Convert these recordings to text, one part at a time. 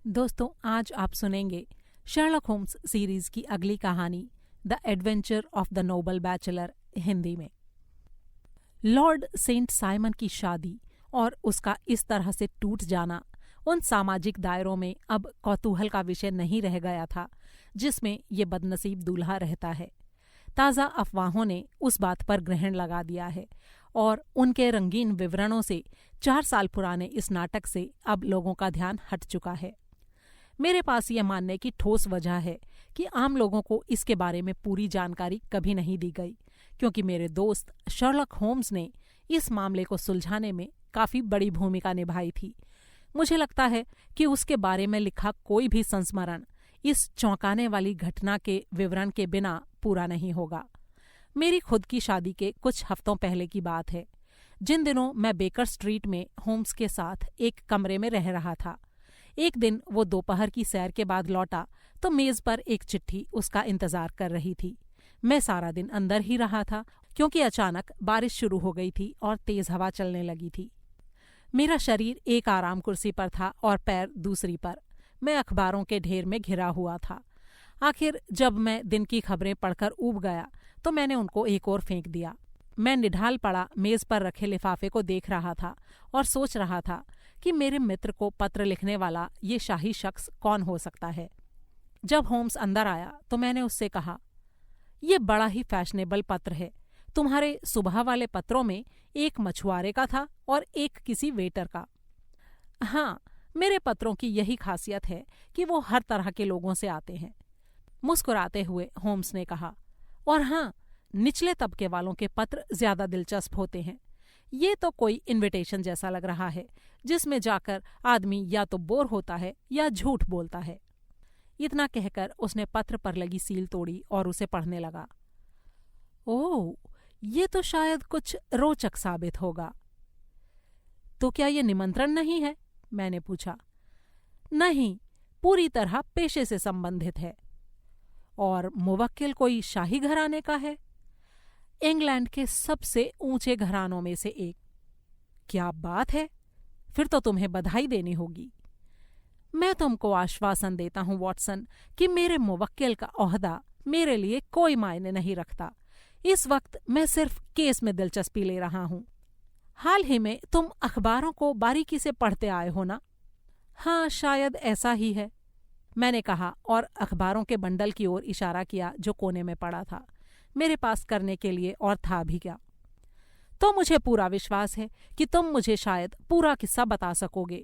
दोस्तों, आज आप सुनेंगे शर्लक होम्स सीरीज की अगली कहानी the adventure of the noble bachelor Hindi में। लॉर्ड सेंट साइमन की शादी और उसका इस तरह से टूट जाना उन सामाजिक दायरों में अब कौतूहल का विषय नहीं रह गया था जिसमें ये बदनसीब दूल्हा रहता है। ताज़ा अफवाहों ने उस बात पर ग्रहण लगा दिया है और उनके रंगीन विवरणों से 4 साल पुराने इस नाटक से अब लोगों का ध्यान हट चुका है। मेरे पास यह मानने की ठोस वजह है कि आम लोगों को इसके बारे में पूरी जानकारी कभी नहीं दी गई, क्योंकि मेरे दोस्त शर्लक होम्स ने इस मामले को सुलझाने में काफी बड़ी भूमिका निभाई थी। मुझे लगता है कि उसके बारे में लिखा कोई भी संस्मरण इस चौंकाने वाली घटना के विवरण के बिना पूरा नहीं होगा। मेरी खुद की शादी के कुछ हफ्तों पहले की बात है, जिन दिनों मैं बेकर स्ट्रीट में होम्स के साथ एक कमरे में रह रहा था। एक दिन वो दोपहर की सैर के बाद लौटा तो मेज पर एक चिट्ठी उसका इंतजार कर रही थी। मैं सारा दिन अंदर ही रहा था क्योंकि अचानक बारिश शुरू हो गई थी और तेज हवा चलने लगी थी। मेरा शरीर एक आराम कुर्सी पर था और पैर दूसरी पर। मैं अखबारों के ढेर में घिरा हुआ था। आखिर जब मैं दिन की खबरें पढ़कर ऊब गया तो मैंने उनको एक ओर फेंक दिया। मैं निढाल पड़ा मेज पर रखे लिफाफे को देख रहा था और सोच रहा था कि मेरे मित्र को पत्र लिखने वाला ये शाही शख्स कौन हो सकता है। जब होम्स अंदर आया तो मैंने उससे कहा, "ये बड़ा ही फैशनेबल पत्र है। तुम्हारे सुबह वाले पत्रों में एक मछुआरे का था और एक किसी वेटर का।" हाँ, मेरे पत्रों की यही खासियत है कि वो हर तरह के लोगों से आते हैं, मुस्कुराते हुए होम्स ने कहा। और हाँ, निचले तबके वालों के पत्र ज्यादा दिलचस्प होते हैं। ये तो कोई इनविटेशन जैसा लग रहा है जिसमें जाकर आदमी या तो बोर होता है या झूठ बोलता है। इतना कहकर उसने पत्र पर लगी सील तोड़ी और उसे पढ़ने लगा। ओह, ये तो शायद कुछ रोचक साबित होगा। तो क्या ये निमंत्रण नहीं है? मैंने पूछा। नहीं, पूरी तरह पेशे से संबंधित है। और मुवक्किल कोई शाही घराने का है? इंग्लैंड के सबसे ऊंचे घरानों में से एक। क्या बात है, फिर तो तुम्हें बधाई देनी होगी। मैं तुमको आश्वासन देता हूं वॉटसन कि मेरे मुवक्किल का ओहदा मेरे लिए कोई मायने नहीं रखता। इस वक्त मैं सिर्फ केस में दिलचस्पी ले रहा हूं। हाल ही में तुम अखबारों को बारीकी से पढ़ते आए हो ना? हाँ, शायद ऐसा ही है, मैंने कहा और अखबारों के बंडल की ओर इशारा किया जो कोने में पड़ा था। मेरे पास करने के लिए और था भी क्या। तो मुझे पूरा विश्वास है कि तुम मुझे शायद पूरा किस्सा बता सकोगे,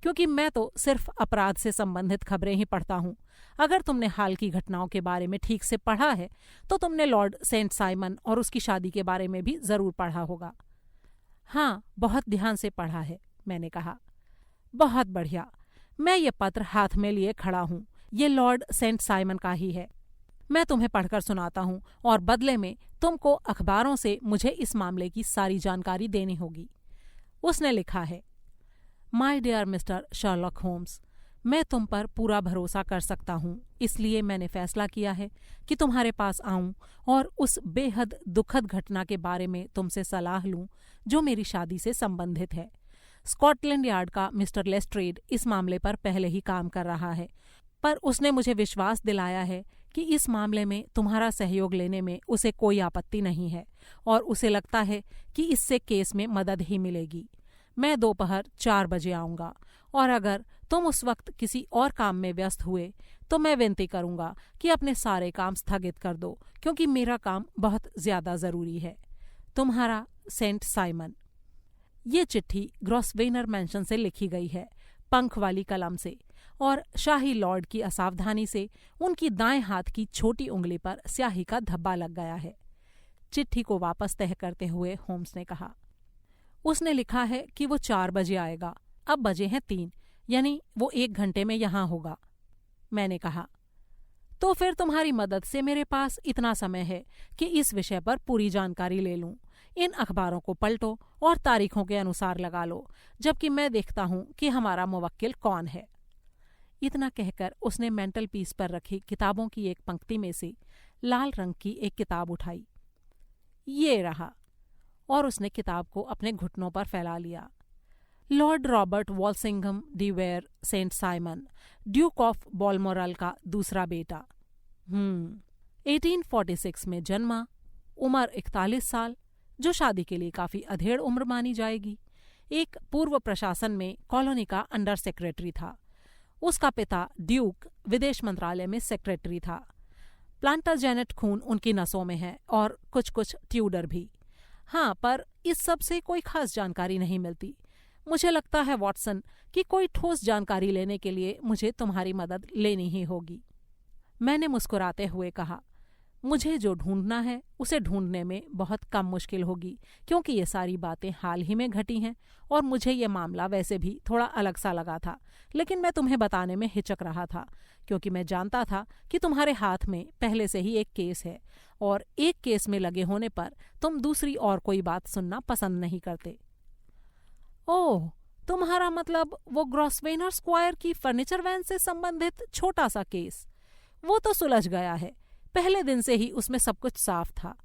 क्योंकि मैं तो सिर्फ अपराध से संबंधित खबरें ही पढ़ता हूँ। अगर तुमने हाल की घटनाओं के बारे में ठीक से पढ़ा है तो तुमने लॉर्ड सेंट साइमन और उसकी शादी के बारे में भी जरूर पढ़ा होगा। हाँ, बहुत ध्यान से पढ़ा है, मैंने कहा। बहुत बढ़िया। मैं ये पत्र हाथ में लिए खड़ा हूँ। ये लॉर्ड सेंट साइमन का ही है। मैं तुम्हें पढ़कर सुनाता हूँ और बदले में तुमको अखबारों से मुझे इस मामले की सारी जानकारी देनी होगी। उसने लिखा है, my dear mister Sherlock Holmes, मैं तुम पर पूरा भरोसा कर सकता हूँ, इसलिए मैंने फैसला किया है कि तुम्हारे पास आऊं और उस बेहद दुखद घटना के बारे में तुमसे सलाह लूं जो मेरी शादी से संबंधित है। स्कॉटलैंड यार्ड का मिस्टर लेस्ट्रेड इस मामले पर पहले ही काम कर रहा है, पर उसने मुझे विश्वास दिलाया है कि इस मामले में तुम्हारा सहयोग लेने में उसे कोई आपत्ति नहीं है और उसे लगता है कि इससे केस में मदद ही मिलेगी। मैं दोपहर 4 बजे आऊँगा और अगर तुम उस वक्त किसी और काम में व्यस्त हुए तो मैं विनती करूँगा कि अपने सारे काम स्थगित कर दो, क्योंकि मेरा काम बहुत ज़्यादा ज़रूरी है। तुम्हारा सेंट साइमन। ये चिट्ठी ग्रॉसवेनर मैंशन से लिखी गई है, पंख वाली कलम से, और शाही लॉर्ड की असावधानी से उनकी दाएं हाथ की छोटी उंगली पर स्याही का धब्बा लग गया है। चिट्ठी को वापस तह करते हुए होम्स ने कहा, उसने लिखा है कि वो 4 बजे आएगा। अब बजे हैं 3, यानी वो 1 घंटे में यहां होगा। मैंने कहा, तो फिर तुम्हारी मदद से मेरे पास इतना समय है कि इस विषय पर पूरी जानकारी ले लूं। इन अखबारों को पलटो और तारीखों के अनुसार लगा लो, जबकि मैं देखता हूं कि हमारा मुवक्किल कौन है। इतना कहकर उसने मेंटल पीस पर रखी किताबों की एक पंक्ति में से लाल रंग की एक किताब उठाई। ये रहा, और उसने किताब को अपने घुटनों पर फैला लिया। Lord Robert Walsingham de Vere Saint Simon, duke of Balmoral का दूसरा बेटा। 1846 में जन्मा, उम्र 41 साल, जो शादी के लिए काफी अधेड़ उम्र मानी जाएगी। एक पूर्व प्रशासन में कॉलोनी का अंडर सेक्रेटरी था। उसका पिता ड्यूक विदेश मंत्रालय में सेक्रेटरी था। प्लांटाजेनेट खून उनकी नसों में है और कुछ कुछ ट्यूडर भी। हाँ, पर इस सब से कोई खास जानकारी नहीं मिलती। मुझे लगता है वॉटसन कि कोई ठोस जानकारी लेने के लिए मुझे तुम्हारी मदद लेनी ही होगी। मैंने मुस्कुराते हुए कहा, मुझे जो ढूंढना है उसे ढूंढने में बहुत कम मुश्किल होगी, क्योंकि ये सारी बातें हाल ही में घटी हैं और मुझे ये मामला वैसे भी थोड़ा अलग सा लगा था, लेकिन मैं तुम्हें बताने में हिचक रहा था क्योंकि मैं जानता था कि तुम्हारे हाथ में पहले से ही एक केस है और एक केस में लगे होने पर तुम दूसरी और कोई बात सुनना पसंद नहीं करते। ओह, तुम्हारा मतलब वो ग्रॉसवेनर स्क्वायर की फर्नीचर वैन से संबंधित छोटा सा केस? वो तो सुलझ गया है। पहले दिन से ही उसमें सब कुछ साफ था।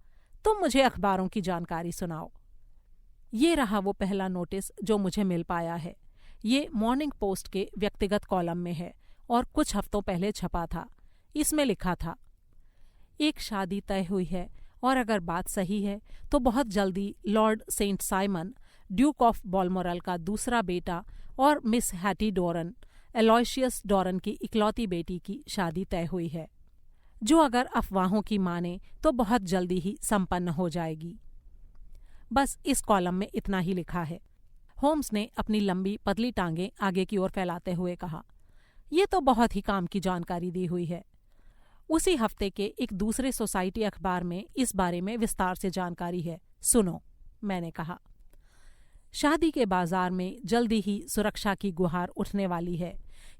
तुम मुझे अखबारों की जानकारी सुनाओ। ये रहा वो पहला नोटिस जो मुझे मिल पाया है। ये मॉर्निंग पोस्ट के व्यक्तिगत कॉलम में है और कुछ हफ्तों पहले छपा था। इसमें लिखा था, एक शादी तय हुई है और अगर बात सही है तो बहुत जल्दी lord Saint Simon, duke of Balmoral का दूसरा बेटा, और मिस हैटी डोरन, एलोयशियस डोरन की इकलौती बेटी की शादी तय हुई है, जो अगर अफवाहों की माने तो बहुत जल्दी ही संपन्न हो जाएगी। बस इस कॉलम में इतना ही लिखा है। होम्स ने अपनी लंबी पतली टांगें आगे की ओर फैलाते हुए कहा, यह तो बहुत ही काम की जानकारी दी हुई है। उसी हफ्ते के एक दूसरे सोसाइटी अखबार में इस बारे में विस्तार से जानकारी है। सुनो, मैंने कहा। शादी के बाजार में जल्दी ही सुरक्षा की गुहार उठने वाली है,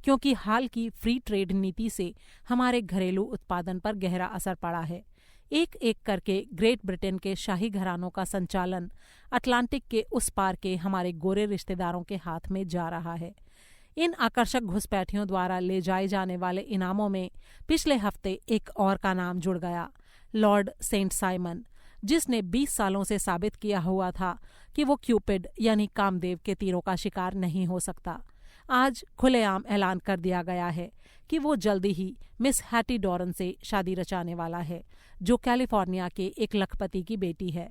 क्योंकि हाल की फ्री ट्रेड नीति से हमारे घरेलू उत्पादन पर गहरा असर पड़ा है। एक एक करके ग्रेट ब्रिटेन के शाही घरानों का संचालन अटलांटिक के उस पार के हमारे गोरे रिश्तेदारों के हाथ में जा रहा है। इन आकर्षक घुसपैठियों द्वारा ले जाए जाने वाले इनामों में पिछले हफ्ते एक और का नाम जुड़ गया, लॉर्ड सेंट साइमन, जिसने 20 सालों से साबित किया हुआ था कि वो क्यूपिड यानी कामदेव के तीरों का शिकार नहीं हो सकता। आज खुलेआम ऐलान कर दिया गया है कि वो जल्दी ही मिस हैटी डोरन से शादी रचाने वाला है, जो कैलिफोर्निया के एक लखपति की बेटी है।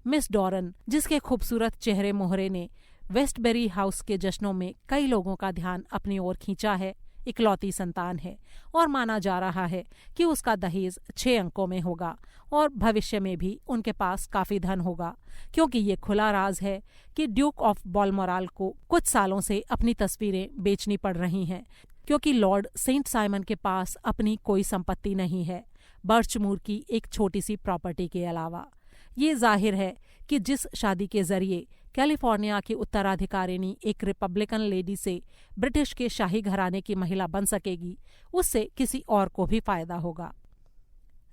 मिस डोरन, जिसके खूबसूरत चेहरे मोहरे ने वेस्टबेरी हाउस के जश्नों में कई लोगों का ध्यान अपनी ओर खींचा है, इकलौती संतान है और माना जा रहा है कि उसका दहेज 6 अंकों में होगा और भविष्य में भी उनके पास काफी धन होगा, क्योंकि ये खुला राज है कि ड्यूक ऑफ बॉलमोरल को कुछ सालों से अपनी तस्वीरें बेचनी पड़ रही हैं, क्योंकि लॉर्ड सेंट साइमन के पास अपनी कोई संपत्ति नहीं है, बर्चमूर की एक छोटी सी प्रॉपर्टी के अलावा। ये जाहिर है कि जिस शादी के जरिए कैलिफोर्निया की उत्तराधिकारिणी एक रिपब्लिकन लेडी से ब्रिटिश के शाही घराने की महिला बन सकेगी, उससे किसी और को भी फायदा होगा।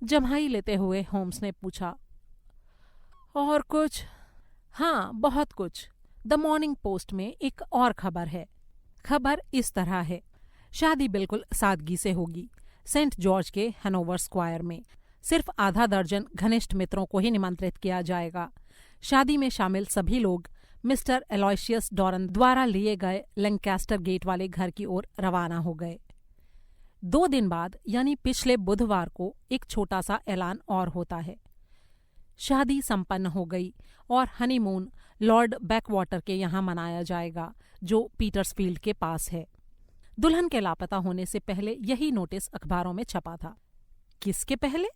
जम्हाई लेते हुए होम्स ने पूछा, और कुछ? हाँ, बहुत कुछ। द मॉर्निंग पोस्ट में एक और खबर है। खबर इस तरह है, शादी बिल्कुल सादगी से होगी, सेंट जॉर्ज के हैनोवर स्क्वायर में। सिर्फ आधा दर्जन घनिष्ठ मित्रों को ही निमंत्रित किया जाएगा। शादी में शामिल सभी लोग मिस्टर एलोयशियस डोरन द्वारा लिए गए लैंकास्टर गेट वाले घर की ओर रवाना हो गए। 2 दिन बाद यानी पिछले बुधवार को एक छोटा सा ऐलान और होता है। शादी संपन्न हो गई और हनीमून लॉर्ड बैकवाटर के यहाँ मनाया जाएगा, जो पीटर्सफील्ड के पास है। दुल्हन के लापता होने से पहले यही नोटिस अखबारों में छपा था। किसके पहले?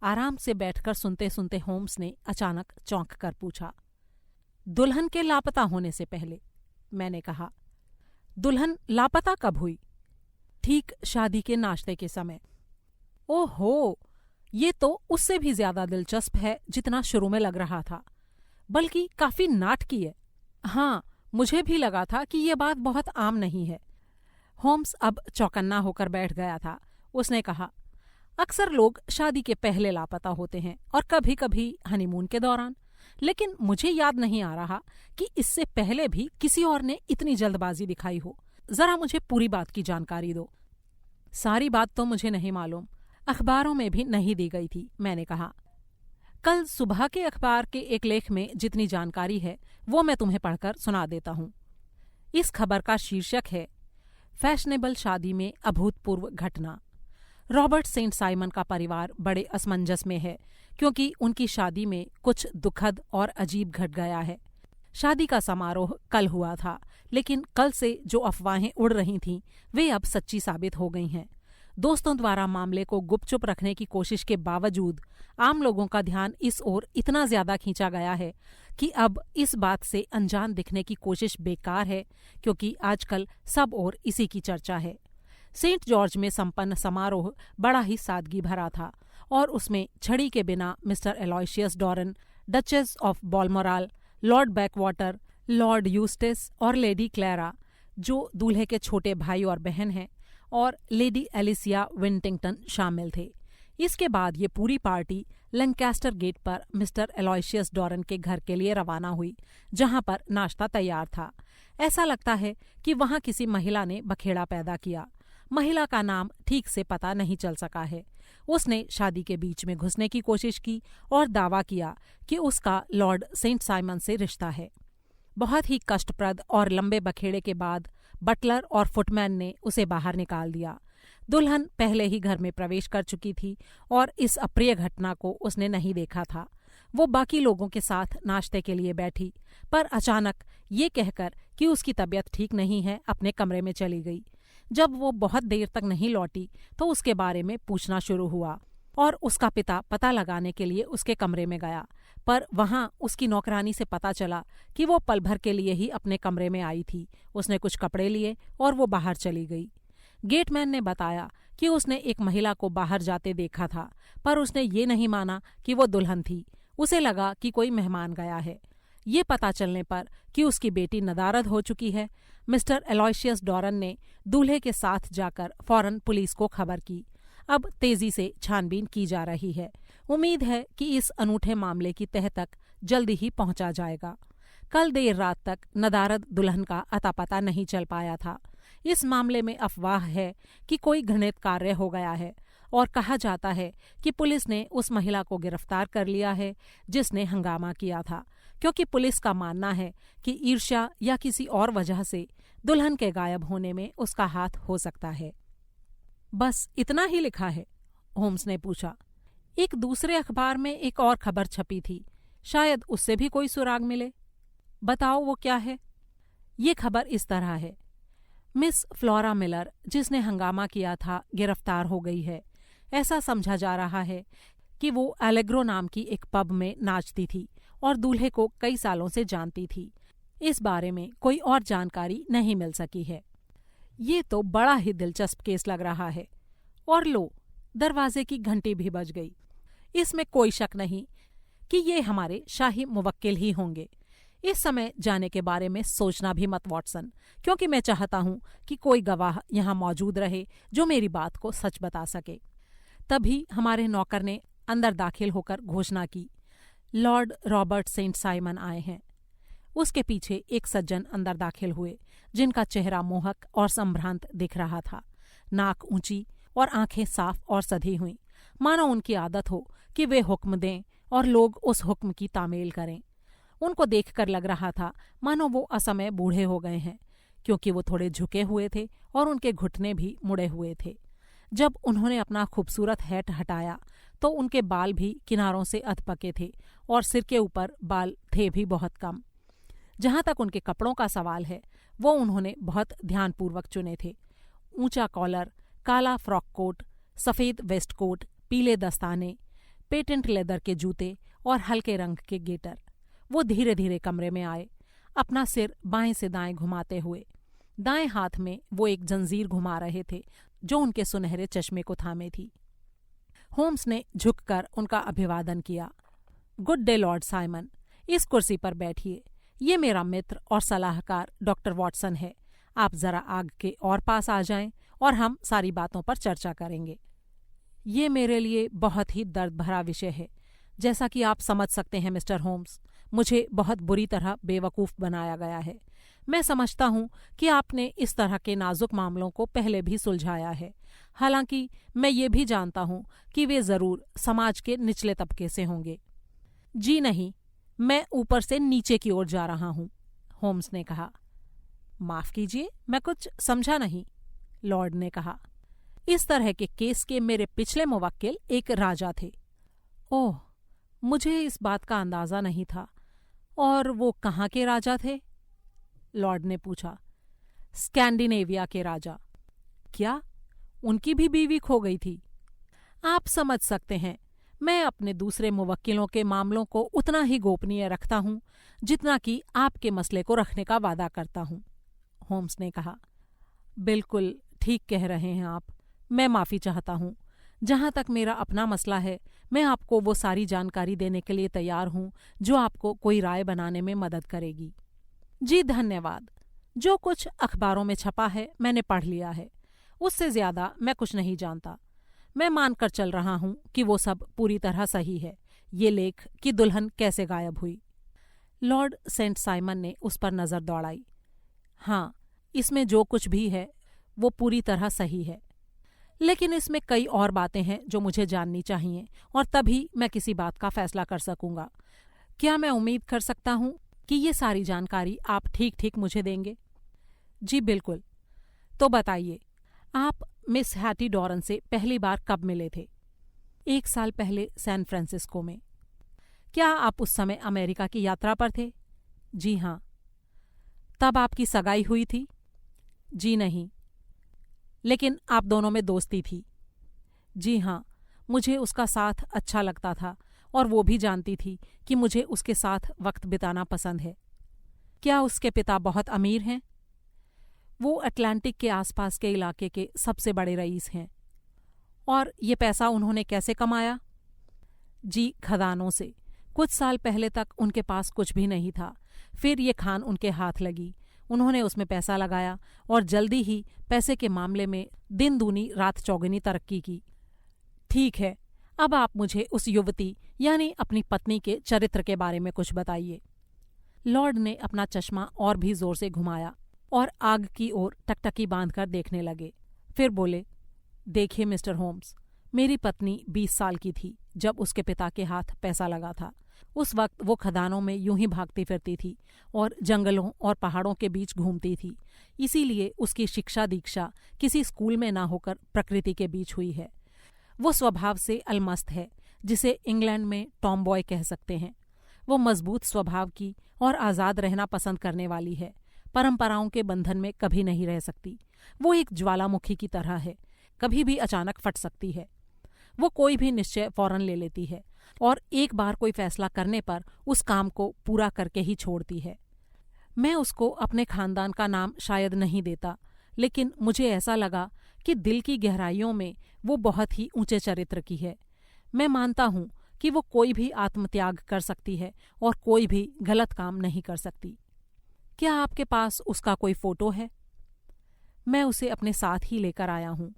आराम से बैठकर सुनते सुनते होम्स ने अचानक चौंक कर पूछा। दुल्हन के लापता होने से पहले, मैंने कहा। दुल्हन लापता कब हुई? ठीक शादी के नाश्ते के समय। ओहो, ये तो उससे भी ज्यादा दिलचस्प है जितना शुरू में लग रहा था, बल्कि काफी नाटकीय है। हाँ, मुझे भी लगा था कि ये बात बहुत आम नहीं है। होम्स अब चौकन्ना होकर बैठ गया था। उसने कहा, अक्सर लोग शादी के पहले लापता होते हैं और कभी कभी हनीमून के दौरान, लेकिन मुझे याद नहीं आ रहा कि इससे पहले भी किसी और ने इतनी जल्दबाजी दिखाई हो। जरा मुझे पूरी बात की जानकारी दो। सारी बात तो मुझे नहीं मालूम, अखबारों में भी नहीं दी गई थी, मैंने कहा। कल सुबह के अखबार के एक लेख में जितनी जानकारी है वो मैं तुम्हें पढ़कर सुना देता हूँ। इस खबर का शीर्षक है फैशनेबल शादी में अभूतपूर्व घटना। रॉबर्ट सेंट साइमन का परिवार बड़े असमंजस में है क्योंकि उनकी शादी में कुछ दुखद और अजीब घट गया है। शादी का समारोह कल हुआ था, लेकिन कल से जो अफवाहें उड़ रही थीं वे अब सच्ची साबित हो गई हैं। दोस्तों द्वारा मामले को गुपचुप रखने की कोशिश के बावजूद आम लोगों का ध्यान इस ओर इतना ज्यादा खींचा गया है कि अब इस बात से अनजान दिखने की कोशिश बेकार है, क्योंकि आजकल सब ओर इसी की चर्चा है। सेंट जॉर्ज में संपन्न समारोह बड़ा ही सादगी भरा था और उसमें छड़ी के बिना mister Aloysius Doran, duchess of Balmoral, lord Backwater, lord Eustace और लेडी क्लैरा, जो दूल्हे के छोटे भाई और बहन हैं, और लेडी एलिसिया विंटिंगटन शामिल थे। इसके बाद ये पूरी पार्टी लैंकास्टर गेट पर मिस्टर एलोयसियस डॉरन के घर के लिए रवाना हुई, जहां पर नाश्ता तैयार था। ऐसा लगता है कि वहां किसी महिला ने बखेड़ा पैदा किया। महिला का नाम ठीक से पता नहीं चल सका है। उसने शादी के बीच में घुसने की कोशिश की और दावा किया कि उसका लॉर्ड सेंट साइमन से रिश्ता है। बहुत ही कष्टप्रद और लंबे बखेड़े के बाद बटलर और फुटमैन ने उसे बाहर निकाल दिया। दुल्हन पहले ही घर में प्रवेश कर चुकी थी और इस अप्रिय घटना को उसने नहीं देखा था। वो बाकी लोगों के साथ नाश्ते के लिए बैठी, पर अचानक ये कहकर कि उसकी तबीयत ठीक नहीं है अपने कमरे में चली गई। जब वो बहुत देर तक नहीं लौटी तो उसके बारे में पूछना शुरू हुआ और उसका पिता पता लगाने के लिए उसके कमरे में गया, पर वहां उसकी नौकरानी से पता चला कि वो पल भर के लिए ही अपने कमरे में आई थी। उसने कुछ कपड़े लिए और वो बाहर चली गई। गेटमैन ने बताया कि उसने एक महिला को बाहर जाते देखा था, पर उसने ये नहीं माना कि वो दुल्हन थी। उसे लगा कि कोई मेहमान गया है। ये पता चलने पर कि उसकी बेटी नदारद हो चुकी है, मिस्टर एलोयसियस डॉरन ने दूल्हे के साथ जाकर फौरन पुलिस को खबर की। अब तेजी से छानबीन की जा रही है। उम्मीद है कि इस अनूठे मामले की तह तक जल्दी ही पहुंचा जाएगा। कल देर रात तक नदारद दुल्हन का अता पता नहीं चल पाया था। इस मामले में अफवाह है कि कोई घृणित कार्य हो गया है और कहा जाता है कि पुलिस ने उस महिला को गिरफ्तार कर लिया है जिसने हंगामा किया था, क्योंकि पुलिस का मानना है कि ईर्ष्या या किसी और वजह से दुल्हन के गायब होने में उसका हाथ हो सकता है। बस इतना ही लिखा है? होम्स ने पूछा। एक दूसरे अखबार में एक और खबर छपी थी, शायद उससे भी कोई सुराग मिले। बताओ वो क्या है? ये खबर इस तरह है, मिस फ्लोरा मिलर, जिसने हंगामा किया था, गिरफ्तार हो गई है। ऐसा समझा जा रहा है कि वो एलेग्रो नाम की एक पब में नाचती थी और दूल्हे को कई सालों से जानती थी। इस बारे में कोई और जानकारी नहीं मिल सकी है। ये तो बड़ा ही दिलचस्प केस लग रहा है। और लो, दरवाजे की घंटी भी बज गई। इसमें कोई शक नहीं कि ये हमारे शाही मुवक्किल ही होंगे। इस समय जाने के बारे में सोचना भी मत वॉटसन, क्योंकि मैं चाहता हूं कि कोई गवाह यहाँ मौजूद रहे जो मेरी बात को सच बता सके। तभी हमारे नौकर ने अंदर दाखिल होकर घोषणा की, लॉर्ड रॉबर्ट सेंट साइमन आए हैं। उसके पीछे एक सज्जन अंदर दाखिल हुए, जिनका चेहरा मोहक और संभ्रांत दिख रहा था। नाक ऊंची और आंखें साफ और सधी हुई, मानो उनकी आदत हो कि वे हुक्म दें और लोग उस हुक्म की तामील करें। उनको देखकर लग रहा था मानो वो असमय बूढ़े हो गए हैं, क्योंकि वो थोड़े झुके हुए थे और उनके घुटने भी मुड़े हुए थे। जब उन्होंने अपना खूबसूरत हैट हटाया तो उनके बाल भी किनारों से अधपके थे और सिर के ऊपर बाल थे भी बहुत कम। जहां तक उनके कपड़ों का सवाल है, वो उन्होंने बहुत ध्यानपूर्वक चुने थे। ऊंचा कॉलर, काला फ्रॉक कोट, सफ़ेद वेस्ट कोट, पीले दस्ताने, पेटेंट लेदर के जूते और हल्के रंग के गेटर। वो धीरे धीरे कमरे में आए, अपना सिर बाएं से दाएं घुमाते हुए। दाएं हाथ में वो एक जंजीर घुमा रहे थे जो उनके सुनहरे चश्मे को थामे थी। होम्स ने झुककर उनका अभिवादन किया। गुड डे लॉर्ड साइमन, इस कुर्सी पर बैठिए। ये मेरा मित्र और सलाहकार डॉक्टर वॉटसन है। आप जरा आग के और पास आ जाएं और हम सारी बातों पर चर्चा करेंगे। ये मेरे लिए बहुत ही दर्द भरा विषय है। जैसा कि आप समझ सकते हैं मिस्टर होम्स, मुझे बहुत बुरी तरह बेवकूफ़ बनाया गया है। मैं समझता हूँ कि आपने इस तरह के नाजुक मामलों को पहले भी सुलझाया है। हालांकि मैं ये भी जानता हूँ कि वे ज़रूर समाज के निचले तबके से होंगे। जी नहीं, मैं ऊपर से नीचे की ओर जा रहा हूँ, होम्स ने कहा। माफ कीजिए, मैं कुछ समझा नहीं, लॉर्ड ने कहा। इस तरह के केस के मेरे पिछले मुवक्किल एक राजा थे। ओह, मुझे इस बात का अंदाजा नहीं था। और वो कहाँ के राजा थे? लॉर्ड ने पूछा। स्कैंडिनेविया के राजा। क्या उनकी भी बीवी खो गई थी? आप समझ सकते हैं, मैं अपने दूसरे मुवक्किलों के मामलों को उतना ही गोपनीय रखता हूं जितना कि आपके मसले को रखने का वादा करता हूं, होम्स ने कहा। बिल्कुल ठीक कह रहे हैं आप। मैं माफ़ी चाहता हूं। जहां तक मेरा अपना मसला है, मैं आपको वो सारी जानकारी देने के लिए तैयार हूं जो आपको कोई राय बनाने में मदद करेगी। जी धन्यवाद। जो कुछ अखबारों में छपा है मैंने पढ़ लिया है। उससे ज्यादा मैं कुछ नहीं जानता। मैं मानकर चल रहा हूं कि वो सब पूरी तरह सही है। ये लेख कि दुल्हन कैसे गायब हुई। लॉर्ड सेंट साइमन ने उस पर नजर दौड़ाई। हाँ, इसमें जो कुछ भी है वो पूरी तरह सही है, लेकिन इसमें कई और बातें हैं जो मुझे जाननी चाहिए, और तभी मैं किसी बात का फैसला कर सकूंगा। क्या मैं उम्मीद कर सकता हूं कि ये सारी जानकारी आप ठीक ठीक मुझे देंगे? जी बिल्कुल। तो बताइए, आप मिस हैटी डॉरन से पहली बार कब मिले थे? 1 साल पहले सैन फ्रांसिस्को में। क्या आप उस समय अमेरिका की यात्रा पर थे? जी हाँ। तब आपकी सगाई हुई थी? जी नहीं। लेकिन आप दोनों में दोस्ती थी? जी हाँ, मुझे उसका साथ अच्छा लगता था और वो भी जानती थी कि मुझे उसके साथ वक्त बिताना पसंद है। क्या उसके पिता बहुत अमीर हैं? वो अटलांटिक के आसपास के इलाके के सबसे बड़े रईस हैं। और ये पैसा उन्होंने कैसे कमाया? जी, खदानों से। कुछ साल पहले तक उनके पास कुछ भी नहीं था, फिर ये खान उनके हाथ लगी। उन्होंने उसमें पैसा लगाया और जल्दी ही पैसे के मामले में दिन दूनी रात चौगुनी तरक्की की। ठीक है, अब आप मुझे उस युवती यानी अपनी पत्नी के चरित्र के बारे में कुछ बताइए। लॉर्ड ने अपना चश्मा और भी जोर से घुमाया और आग की ओर टकटकी बांधकर देखने लगे। फिर बोले, देखिए मिस्टर होम्स, मेरी पत्नी 20 साल की थी जब उसके पिता के हाथ पैसा लगा था। उस वक्त वो खदानों में यूं ही भागती फिरती थी और जंगलों और पहाड़ों के बीच घूमती थी। इसीलिए उसकी शिक्षा दीक्षा किसी स्कूल में ना होकर प्रकृति के बीच हुई है। वो स्वभाव से अलमस्त है, जिसे इंग्लैंड में टॉम बॉय कह सकते हैं। वो मजबूत स्वभाव की और आज़ाद रहना पसंद करने वाली है। परंपराओं के बंधन में कभी नहीं रह सकती। वो एक ज्वालामुखी की तरह है, कभी भी अचानक फट सकती है। वो कोई भी निश्चय फौरन ले लेती है और एक बार कोई फैसला करने पर उस काम को पूरा करके ही छोड़ती है। मैं उसको अपने खानदान का नाम शायद नहीं देता, लेकिन मुझे ऐसा लगा कि दिल की गहराइयों में वो बहुत ही ऊंचे चरित्र की है। मैं मानता हूँ कि वो कोई भी आत्मत्याग कर सकती है और कोई भी गलत काम नहीं कर सकती। क्या आपके पास उसका कोई फोटो है? मैं उसे अपने साथ ही लेकर आया हूँ।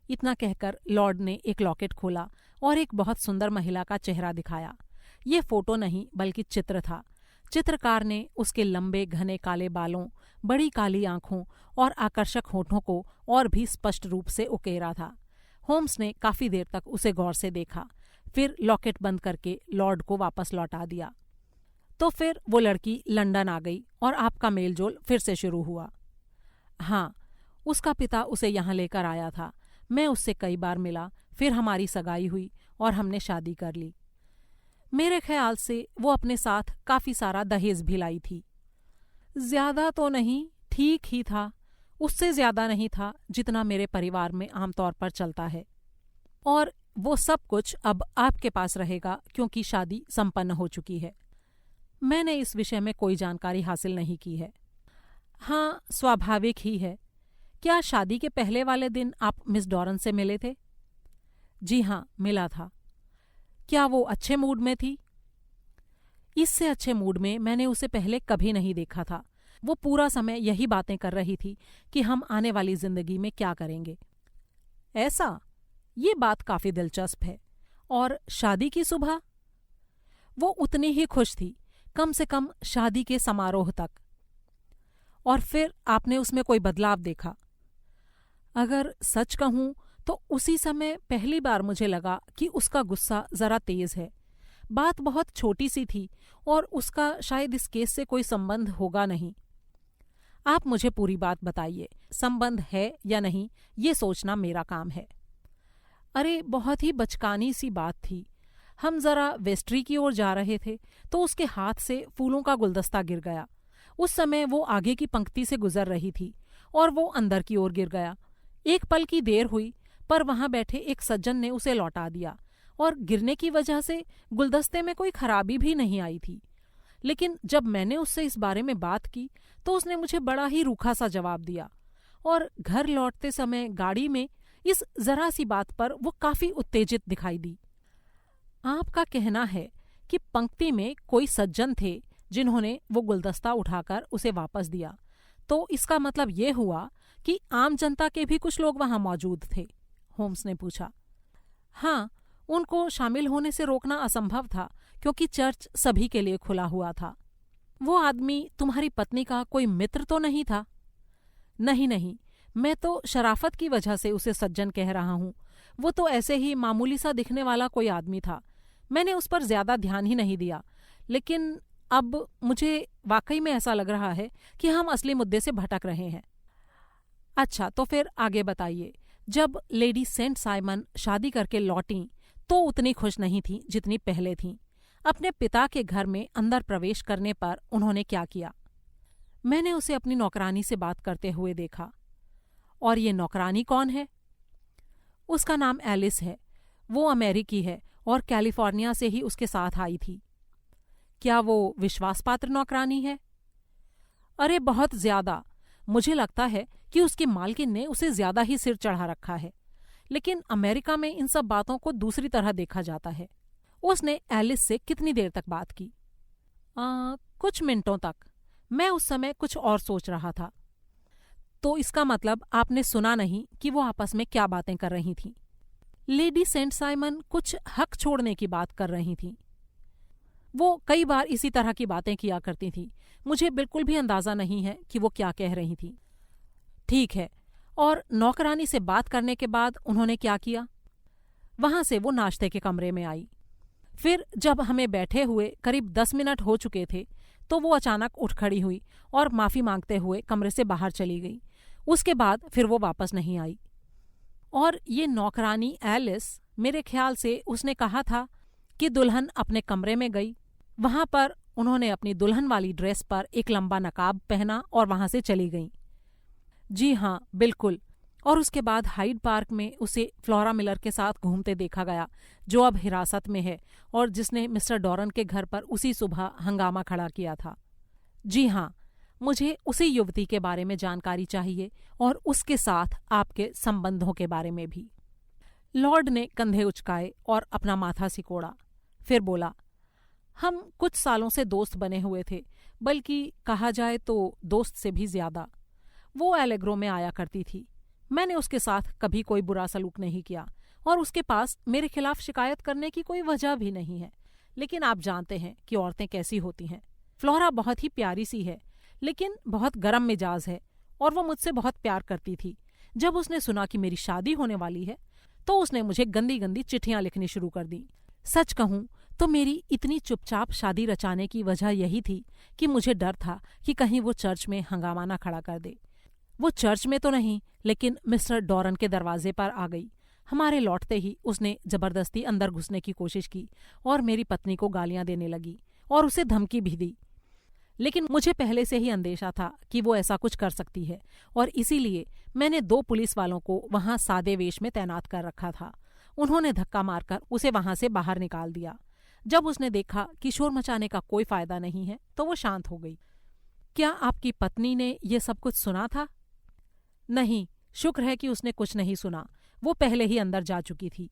इतना कहकर लॉर्ड ने एक लॉकेट खोला और एक बहुत सुंदर महिला का चेहरा दिखाया। ये फोटो नहीं बल्कि चित्र था। चित्रकार ने उसके लंबे घने काले बालों, बड़ी काली आंखों और आकर्षक होठों को और भी स्पष्ट रूप से उकेरा था। होम्स ने काफी देर तक उसे गौर से देखा, फिर लॉकेट बंद करके लॉर्ड को वापस लौटा दिया। तो फिर वो लड़की लंदन आ गई और आपका मेलजोल फिर से शुरू हुआ? हाँ, उसका पिता उसे यहाँ लेकर आया था। मैं उससे कई बार मिला, फिर हमारी सगाई हुई और हमने शादी कर ली। मेरे ख्याल से वो अपने साथ काफी सारा दहेज भी लाई थी। ज्यादा तो नहीं, ठीक ही था। उससे ज्यादा नहीं था जितना मेरे परिवार में आमतौर पर चलता है। और वो सब कुछ अब आपके पास रहेगा क्योंकि शादी संपन्न हो चुकी है। मैंने इस विषय में कोई जानकारी हासिल नहीं की है। हाँ, स्वाभाविक ही है। क्या शादी के पहले वाले दिन आप मिस डॉरन से मिले थे? जी हाँ, मिला था। क्या वो अच्छे मूड में थी? इससे अच्छे मूड में मैंने उसे पहले कभी नहीं देखा था। वो पूरा समय यही बातें कर रही थी कि हम आने वाली जिंदगी में क्या करेंगे। ऐसा? ये बात काफी दिलचस्प है। और शादी की सुबह? वो उतनी ही खुश थी, कम से कम शादी के समारोह तक। और फिर आपने उसमें कोई बदलाव देखा? अगर सच कहूं तो उसी समय पहली बार मुझे लगा कि उसका गुस्सा जरा तेज है। बात बहुत छोटी सी थी और उसका शायद इस केस से कोई संबंध होगा नहीं। आप मुझे पूरी बात बताइए, संबंध है या नहीं ये सोचना मेरा काम है। अरे बहुत ही बचकानी सी बात थी। हम जरा वेस्ट्री की ओर जा रहे थे तो उसके हाथ से फूलों का गुलदस्ता गिर गया। उस समय वो आगे की पंक्ति से गुजर रही थी और वो अंदर की ओर गिर गया। एक पल की देर हुई पर वहां बैठे एक सज्जन ने उसे लौटा दिया और गिरने की वजह से गुलदस्ते में कोई खराबी भी नहीं आई थी। लेकिन जब मैंने उससे इस बारे में बात की तो उसने मुझे बड़ा ही रूखा सा जवाब दिया और घर लौटते समय गाड़ी में इस जरा सी बात पर वो काफी उत्तेजित दिखाई दी। आपका कहना है कि पंक्ति में कोई सज्जन थे जिन्होंने वो गुलदस्ता उठाकर उसे वापस दिया, तो इसका मतलब ये हुआ कि आम जनता के भी कुछ लोग वहां मौजूद थे? होम्स ने पूछा। हाँ, उनको शामिल होने से रोकना असंभव था क्योंकि चर्च सभी के लिए खुला हुआ था। वो आदमी तुम्हारी पत्नी का कोई मित्र तो नहीं था? नहीं नहीं, मैं तो शराफत की वजह से उसे सज्जन कह रहा हूँ। वो तो ऐसे ही मामूली सा दिखने वाला कोई आदमी था। मैंने उस पर ज्यादा ध्यान ही नहीं दिया। लेकिन अब मुझे वाकई में ऐसा लग रहा है कि हम असली मुद्दे से भटक रहे हैं। अच्छा, तो फिर आगे बताइए। जब लेडी सेंट साइमन शादी करके लौटीं तो उतनी खुश नहीं थीं जितनी पहले थीं। अपने पिता के घर में अंदर प्रवेश करने पर उन्होंने क्या किया? मैंने उसे अपनी नौकरानी से बात करते हुए देखा। और ये नौकरानी कौन है? उसका नाम एलिस है। वो अमेरिकी है और कैलिफोर्निया से ही उसके साथ आई थी। क्या वो विश्वासपात्र नौकरानी है? अरे बहुत ज्यादा। मुझे लगता है कि उसकी मालकिन ने उसे ज्यादा ही सिर चढ़ा रखा है। लेकिन अमेरिका में इन सब बातों को दूसरी तरह देखा जाता है। उसने एलिस से कितनी देर तक बात की? कुछ मिनटों तक। मैं उस समय कुछ और सोच रहा था। तो इसका मतलब आपने सुना नहीं कि वो आपस में क्या बातें कर रही थीं? लेडी सेंट साइमन कुछ हक छोड़ने की बात कर रही थीं। वो कई बार इसी तरह की बातें किया करती थीं। मुझे बिल्कुल भी अंदाजा नहीं है कि वो क्या कह रही थीं। ठीक है, और नौकरानी से बात करने के बाद उन्होंने क्या किया? वहां से वो नाश्ते के कमरे में आई। फिर जब हमें बैठे हुए करीब 10 मिनट हो चुके थे तो वो अचानक उठ खड़ी हुई और माफी मांगते हुए कमरे से बाहर चली गई। उसके बाद फिर वो वापस नहीं आई। और ये नौकरानी एलिस, मेरे ख्याल से उसने कहा था कि दुल्हन अपने कमरे में गई। वहां पर उन्होंने अपनी दुल्हन वाली ड्रेस पर एक लंबा नकाब पहना और वहां से चली गईं। जी हाँ, बिल्कुल। और उसके बाद हाइड पार्क में उसे फ्लोरा मिलर के साथ घूमते देखा गया, जो अब हिरासत में है और जिसने मिस्टर डॉरन के घर पर उसी सुबह हंगामा खड़ा किया था। जी हाँ, मुझे उसी युवती के बारे में जानकारी चाहिए और उसके साथ आपके संबंधों के बारे में भी। लॉर्ड ने कंधे उचकाए और अपना माथा सिकोड़ा। फिर बोला, हम कुछ सालों से दोस्त बने हुए थे, बल्कि कहा जाए तो दोस्त से भी ज्यादा। वो एलेग्रो में आया करती थी। मैंने उसके साथ कभी कोई बुरा सलूक नहीं किया और उसके पास मेरे खिलाफ शिकायत करने की कोई वजह भी नहीं है। लेकिन आप जानते हैं कि औरतें कैसी होती हैं। फ्लोरा बहुत ही प्यारी सी है, लेकिन बहुत गर्म मिजाज है और वो मुझसे बहुत प्यार करती थी। जब उसने सुना कि मेरी शादी होने वाली है तो उसने मुझे गंदी गंदी चिट्ठियां लिखनी शुरू कर दी। सच कहूं तो मेरी इतनी चुपचाप शादी रचाने की वजह यही थी कि मुझे डर था कि कहीं वो चर्च में हंगामा ना खड़ा कर दे। वो चर्च में तो नहीं, लेकिन मिस्टर डॉरन के दरवाजे पर आ गई। हमारे लौटते ही उसने जबरदस्ती अंदर घुसने की कोशिश की और मेरी पत्नी को गालियां देने लगी और उसे धमकी भी दी। लेकिन मुझे पहले से ही अंदेशा था कि वो ऐसा कुछ कर सकती है और इसीलिए मैंने 2 पुलिस वालों को वहां सादे वेश में तैनात कर रखा था। उन्होंने धक्का मारकर उसे वहां से बाहर निकाल दिया। जब उसने देखा कि शोर मचाने का कोई फायदा नहीं है तो वो शांत हो गई। क्या आपकी पत्नी ने ये सब कुछ सुना था? नहीं, शुक्र है कि उसने कुछ नहीं सुना। वो पहले ही अंदर जा चुकी थी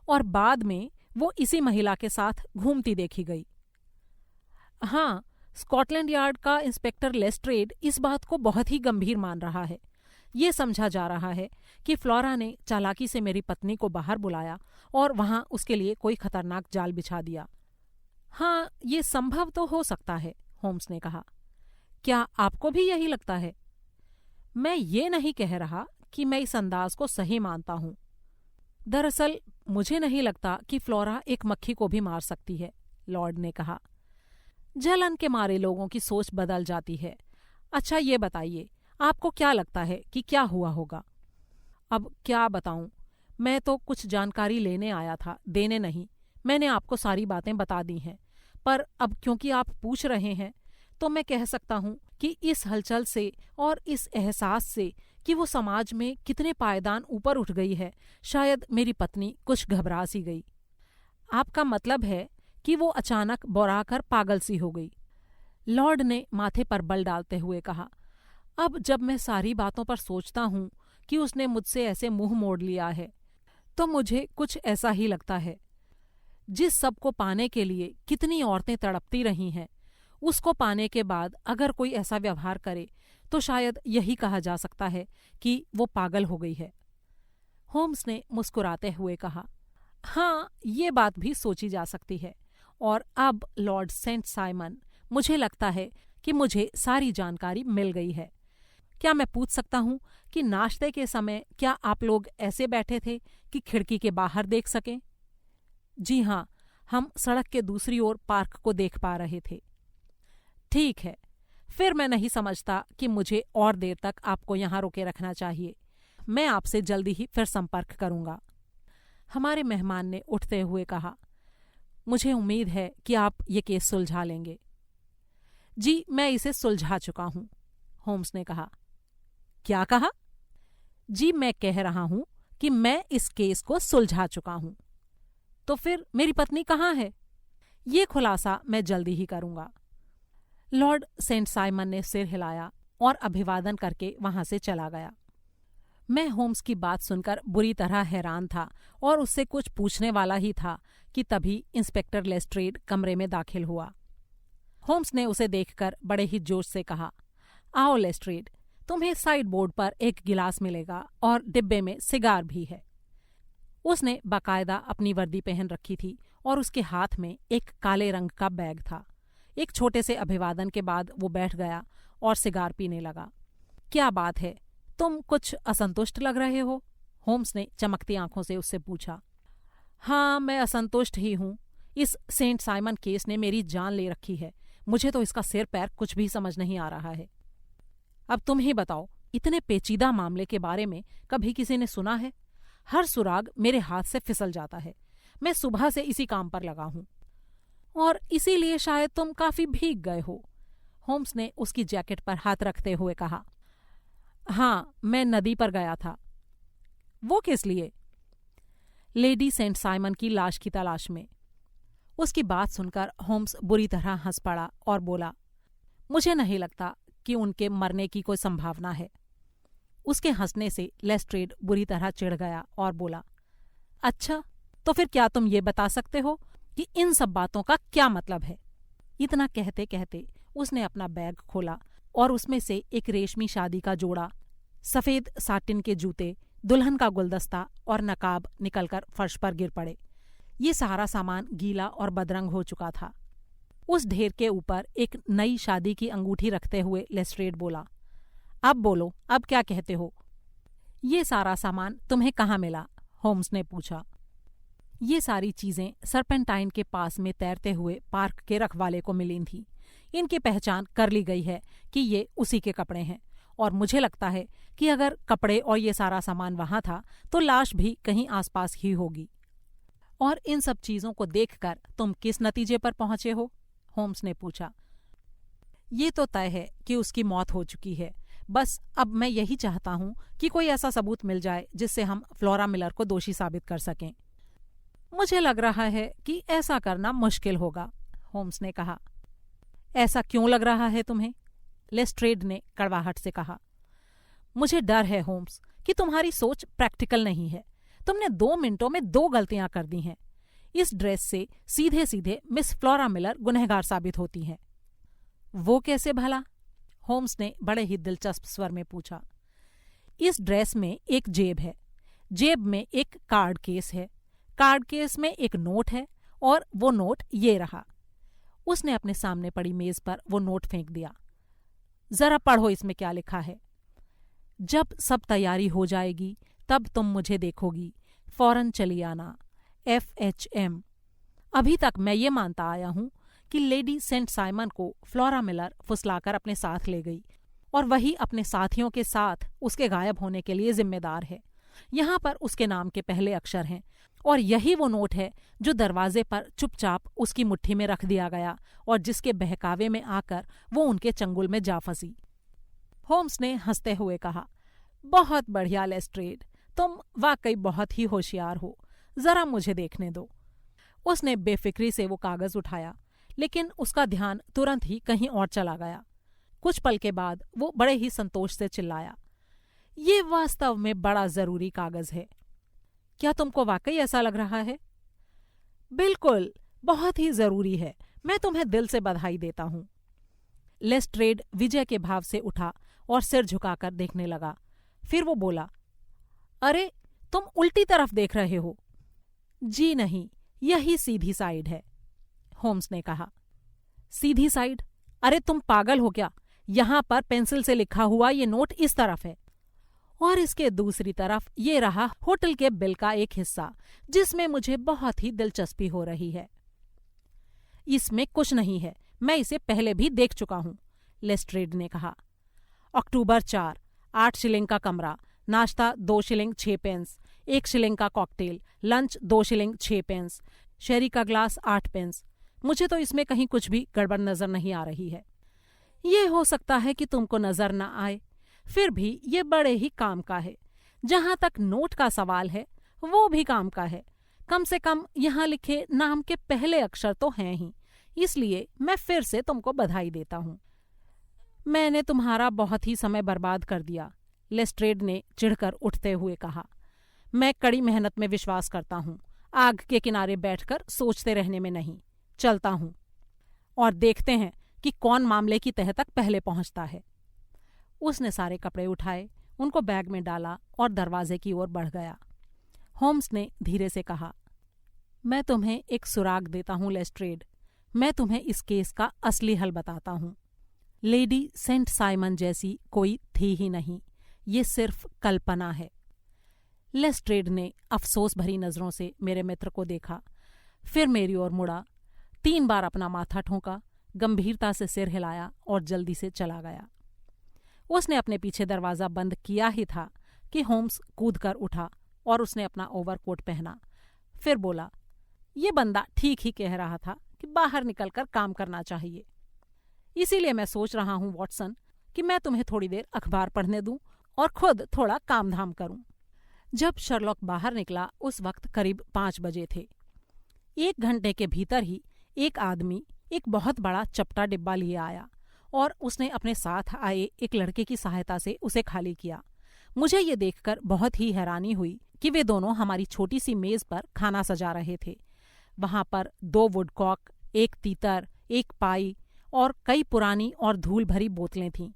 और बाद में वो इसी महिला के साथ घूमती देखी गई। हाँ, स्कॉटलैंड यार्ड का इंस्पेक्टर लेस्ट्रेड इस बात को बहुत ही गंभीर मान रहा है। ये समझा जा रहा है कि फ्लोरा ने चालाकी से मेरी पत्नी को बाहर बुलाया और वहां उसके लिए कोई खतरनाक जाल बिछा दिया। हाँ, ये संभव तो हो सकता है, होम्स ने कहा। क्या आपको भी यही लगता है? मैं ये नहीं कह रहा कि मैं इस अंदाज को सही मानता हूं। दरअसल मुझे नहीं लगता कि फ्लोरा एक मक्खी को भी मार सकती है, लॉर्ड ने कहा। जलन के मारे लोगों की सोच बदल जाती है। अच्छा ये बताइए, आपको क्या लगता है कि क्या हुआ होगा? अब क्या बताऊं, मैं तो कुछ जानकारी लेने आया था, देने नहीं। मैंने आपको सारी बातें बता दी हैं, पर अब क्योंकि आप पूछ रहे हैं तो मैं कह सकता हूँ कि इस हलचल से और इस एहसास से कि वो समाज में कितने पायदान ऊपर उठ गई है, शायद मेरी पत्नी कुछ घबरा सी गई। आपका मतलब है कि वो अचानक बौराकर पागल सी हो गई? लॉर्ड ने माथे पर बल डालते हुए कहा। अब जब मैं सारी बातों पर सोचता हूँ कि उसने मुझसे ऐसे मुंह मोड़ लिया है, तो मुझे कुछ ऐसा ही लगता है। जिस सब को पाने के लिए कितनी औरतें तड़पती रही हैं, उसको पाने के बाद अगर कोई ऐसा व्यवहार करे तो शायद यही कहा जा सकता है कि वो पागल हो गई है। होम्स ने मुस्कुराते हुए कहा, हाँ, ये बात भी सोची जा सकती है। और अब लॉर्ड सेंट साइमन, मुझे लगता है कि मुझे सारी जानकारी मिल गई है। क्या मैं पूछ सकता हूँ कि नाश्ते के समय क्या आप लोग ऐसे बैठे थे कि खिड़की के बाहर देख सकें? जी हाँ, हम सड़क के दूसरी ओर पार्क को देख पा रहे थे। ठीक है, फिर मैं नहीं समझता कि मुझे और देर तक आपको यहाँ रोके रखना चाहिए। मैं आपसे जल्दी ही फिर संपर्क करूंगा। हमारे मेहमान ने उठते हुए कहा, मुझे उम्मीद है कि आप ये केस सुलझा लेंगे। जी, मैं इसे सुलझा चुका हूं, होम्स ने कहा। क्या कहा? जी, मैं कह रहा हूं कि मैं इस केस को सुलझा चुका हूं। तो फिर मेरी पत्नी कहाँ है? ये खुलासा मैं जल्दी ही करूंगा। लॉर्ड सेंट साइमन ने सिर हिलाया और अभिवादन करके वहां से चला गया। मैं होम्स की बात सुनकर बुरी तरह हैरान था और उससे कुछ पूछने वाला ही था कि तभी इंस्पेक्टर लेस्ट्रेड कमरे में दाखिल हुआ। होम्स ने उसे देखकर बड़े ही जोश से कहा, आओ लेस्ट्रेड, तुम्हें साइड बोर्ड पर एक गिलास मिलेगा और डिब्बे में सिगार भी है। उसने बाकायदा अपनी वर्दी पहन रखी थी और उसके हाथ में एक काले रंग का बैग था। एक छोटे से अभिवादन के बाद वो बैठ गया और सिगार पीने लगा। क्या बात है, तुम कुछ असंतुष्ट लग रहे हो? होम्स ने चमकती आंखों से उससे पूछा। हाँ, मैं असंतुष्ट ही हूँ। इस सेंट साइमन केस ने मेरी जान ले रखी है। मुझे तो इसका सिर पैर कुछ भी समझ नहीं आ रहा है। अब तुम ही बताओ, इतने पेचीदा मामले के बारे में कभी किसी ने सुना है? हर सुराग मेरे हाथ से फिसल जाता है। मैं सुबह से इसी काम पर लगा हूं और इसीलिए शायद तुम काफी भीग गए हो। होम्स ने उसकी जैकेट पर हाथ रखते हुए कहा। हाँ, मैं नदी पर गया था। वो किस लिए? लेडी सेंट साइमन की लाश की तलाश में। उसकी बात सुनकर होम्स बुरी तरह हंस पड़ा और बोला, मुझे नहीं लगता कि उनके मरने की कोई संभावना है। उसके हंसने से लेस्ट्रेड बुरी तरह चिढ़ गया और बोला, अच्छा, तो फिर क्या तुम ये बता सकते हो कि इन सब बातों का क्या मतलब है? इतना कहते कहते उसने अपना बैग खोला और उसमें से एक रेशमी शादी का जोड़ा, सफेद साटिन के जूते, दुल्हन का गुलदस्ता और नकाब निकलकर फर्श पर गिर पड़े। ये सारा सामान गीला और बदरंग हो चुका था। उस ढेर के ऊपर एक नई शादी की अंगूठी रखते हुए लेस्ट्रेड बोला, अब बोलो, अब क्या कहते हो? ये सारा सामान तुम्हें कहाँ मिला? होम्स ने पूछा। ये सारी चीजें सर्पेंटाइन के पास में तैरते हुए पार्क के रखवाले को मिली थीं। इनकी पहचान कर ली गई है कि ये उसी के कपड़े हैं और मुझे लगता है कि अगर कपड़े और ये सारा सामान वहां था तो लाश भी कहीं आसपास ही होगी। और इन सब चीजों को देखकर तुम किस नतीजे पर पहुंचे हो? होम्स ने पूछा। ये तो तय है कि उसकी मौत हो चुकी है। बस अब मैं यही चाहता हूं कि कोई ऐसा सबूत मिल जाए जिससे हम फ्लोरा मिलर को दोषी साबित कर सकें। मुझे लग रहा है कि ऐसा करना मुश्किल होगा, होम्स ने कहा। ऐसा क्यों लग रहा है तुम्हें? लेस्ट्रेड ने कड़वाहट से कहा। मुझे डर है होम्स कि तुम्हारी सोच प्रैक्टिकल नहीं है। तुमने 2 मिनटों में 2 गलतियां कर दी हैं। इस ड्रेस से सीधे सीधे मिस फ्लोरा मिलर गुनहगार साबित होती हैं। वो कैसे भला? होम्स ने बड़े ही दिलचस्प स्वर में पूछा। इस ड्रेस में एक जेब है, जेब में एक कार्ड केस है, कार्ड केस में एक नोट है और वो नोट ये रहा। उसने अपने सामने पड़ी मेज पर वो नोट फेंक दिया। जरा पढ़ो इसमें क्या लिखा है। जब सब तैयारी हो जाएगी तब तुम मुझे देखोगी, फौरन चली आना, FHM। अभी तक मैं ये मानता आया हूं कि लेडी सेंट साइमन को फ्लोरा मिलर फुसलाकर अपने साथ ले गई और वही अपने साथियों के साथ उसके गायब होने के लिए जिम्मेदार है। यहाँ पर उसके नाम के पहले अक्षर हैं और यही वो नोट है जो दरवाजे पर चुपचाप उसकी मुट्ठी में रख दिया गया और जिसके बहकावे में आकर वो उनके चंगुल में जा फंसी। होम्स ने हंसते हुए कहा, बहुत बढ़िया लेस्ट्रेड, तुम वाकई बहुत ही होशियार हो, जरा मुझे देखने दो। उसने बेफिक्री से वो कागज उठाया, लेकिन उसका ध्यान तुरंत ही कहीं और चला गया। कुछ पल के बाद वो बड़े ही संतोष से चिल्लाया, ये वास्तव में बड़ा जरूरी कागज है। क्या तुमको वाकई ऐसा लग रहा है? बिल्कुल, बहुत ही जरूरी है। मैं तुम्हें दिल से बधाई देता हूं। लेस्ट्रेड विजय के भाव से उठा और सिर झुकाकर देखने लगा। फिर वो बोला, अरे तुम उल्टी तरफ देख रहे हो। जी नहीं, यही सीधी साइड है, होम्स ने कहा। सीधी साइड? अरे तुम पागल हो क्या? यहां पर पेंसिल से लिखा हुआ ये नोट इस तरफ है और इसके दूसरी तरफ ये रहा होटल के बिल का एक हिस्सा, जिसमें मुझे बहुत ही दिलचस्पी हो रही है। इसमें कुछ नहीं है, मैं इसे पहले भी देख चुका हूं, लेस्ट्रेड ने कहा। अक्टूबर 4, 8 शिलिंग का कमरा, नाश्ता 2 शिलिंग 6 पेंस, 1 शिलिंग का कॉकटेल, लंच 2 शिलिंग 6 पेंस, शेरी का ग्लास 8 पेंस। मुझे तो इसमें कहीं कुछ भी गड़बड़ नजर नहीं आ रही है। ये हो सकता है कि तुमको नजर न आए, फिर भी ये बड़े ही काम का है। जहां तक नोट का सवाल है, वो भी काम का है। कम से कम यहाँ लिखे नाम के पहले अक्षर तो हैं ही, इसलिए मैं फिर से तुमको बधाई देता हूँ। मैंने तुम्हारा बहुत ही समय बर्बाद कर दिया, लेस्ट्रेड ने चिढ़कर उठते हुए कहा। मैं कड़ी मेहनत में विश्वास करता हूँ, आग के किनारे बैठकर सोचते रहने में नहीं। चलता हूँ और देखते हैं कि कौन मामले की तह तक पहले पहुंचता है। उसने सारे कपड़े उठाए, उनको बैग में डाला और दरवाजे की ओर बढ़ गया। होम्स ने धीरे से कहा, मैं तुम्हें एक सुराग देता हूं लेस्ट्रेड। मैं तुम्हें इस केस का असली हल बताता हूं। लेडी सेंट साइमन जैसी कोई थी ही नहीं, ये सिर्फ कल्पना है। लेस्ट्रेड ने अफसोस भरी नजरों से मेरे मित्र को देखा, फिर मेरी ओर मुड़ा, 3 बार अपना माथा ठोंका, गंभीरता से सिर हिलाया और जल्दी से चला गया। उसने अपने पीछे दरवाजा बंद किया ही था कि होम्स कूदकर उठा और उसने अपना ओवरकोट पहना। फिर बोला, ये बंदा ठीक ही कह रहा था कि बाहर निकलकर काम करना चाहिए। इसीलिए मैं सोच रहा हूं वॉटसन कि मैं तुम्हें थोड़ी देर अखबार पढ़ने दूं और खुद थोड़ा काम धाम करूं। जब शर्लॉक बाहर निकला उस वक्त करीब 5 बजे थे। 1 घंटे के भीतर ही एक आदमी एक बहुत बड़ा चपटा डिब्बा लिए आया और उसने अपने साथ आए एक लड़के की सहायता से उसे खाली किया। मुझे ये देखकर बहुत ही हैरानी हुई कि वे दोनों हमारी छोटी सी मेज पर खाना सजा रहे थे। वहां पर 2 वुडकॉक, 1 तीतर, 1 पाई और कई पुरानी और धूल भरी बोतलें थीं।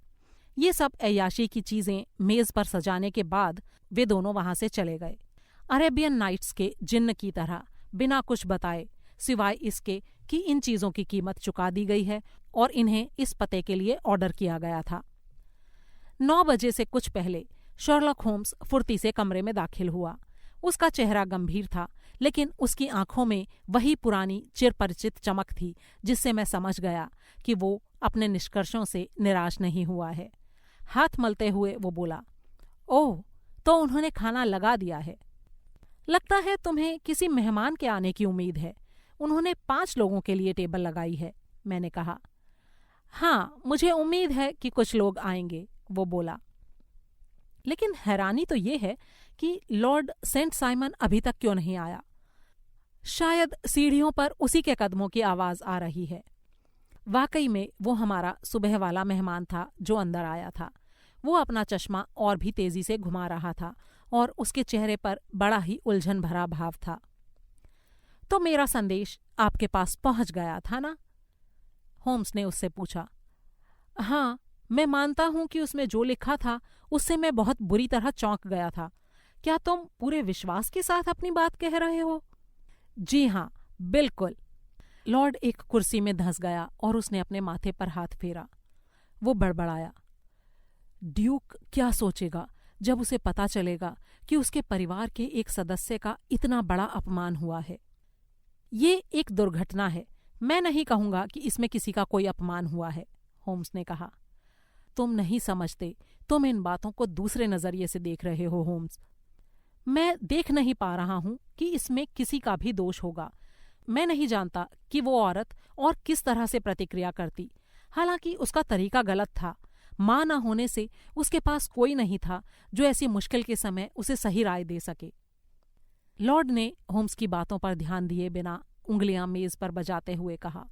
ये सब अय्याशी की चीजें मेज पर सजाने के बाद वे दोनों वहां से चले गए, अरेबियन नाइट्स के जिन्न की तरह, बिना कुछ बताए, सिवाय इसके कि इन चीजों की कीमत चुका दी गई है और इन्हें इस पते के लिए ऑर्डर किया गया था। 9 बजे से कुछ पहले शर्लॉक होम्स फुर्ती से कमरे में दाखिल हुआ। उसका चेहरा गंभीर था, लेकिन उसकी आंखों में वही पुरानी चिरपरिचित चमक थी जिससे मैं समझ गया कि वो अपने निष्कर्षों से निराश नहीं हुआ है। हाथ मलते हुए वो बोला, ओह, तो उन्होंने खाना लगा दिया है। लगता है तुम्हें किसी मेहमान के आने की उम्मीद है। उन्होंने 5 लोगों के लिए टेबल लगाई है, मैंने कहा। हाँ, मुझे उम्मीद है कि कुछ लोग आएंगे, वो बोला। लेकिन हैरानी तो ये है कि लॉर्ड सेंट साइमन अभी तक क्यों नहीं आया। शायद सीढ़ियों पर उसी के कदमों की आवाज आ रही है। वाकई में वो हमारा सुबह वाला मेहमान था जो अंदर आया था। वो अपना चश्मा और भी तेजी से घुमा रहा था और उसके चेहरे पर बड़ा ही उलझन भरा भाव था। तो मेरा संदेश आपके पास पहुंच गया था ना? होम्स ने उससे पूछा। हाँ, मैं मानता हूं कि उसमें जो लिखा था उससे मैं बहुत बुरी तरह चौंक गया था। क्या तुम पूरे विश्वास के साथ अपनी बात कह रहे हो? जी हाँ, बिल्कुल। लॉर्ड एक कुर्सी में धंस गया और उसने अपने माथे पर हाथ फेरा। वो बड़बड़ाया, ड्यूक क्या सोचेगा जब उसे पता चलेगा कि उसके परिवार के एक सदस्य का इतना बड़ा अपमान हुआ है। ये एक दुर्घटना है, मैं नहीं कहूंगा कि इसमें किसी का कोई अपमान हुआ है, होम्स ने कहा। तुम नहीं समझते, तुम इन बातों को दूसरे नजरिए से देख रहे हो होम्स। मैं देख नहीं पा रहा हूं कि इसमें किसी का भी दोष होगा। मैं नहीं जानता कि वो औरत और किस तरह से प्रतिक्रिया करती। हालांकि उसका तरीका गलत था। मां न होने से उसके पास कोई नहीं था जो ऐसी मुश्किल के समय उसे सही राय दे सके। लॉर्ड ने होम्स की बातों पर ध्यान दिए बिना उंगलियां मेज पर बजाते हुए कहा,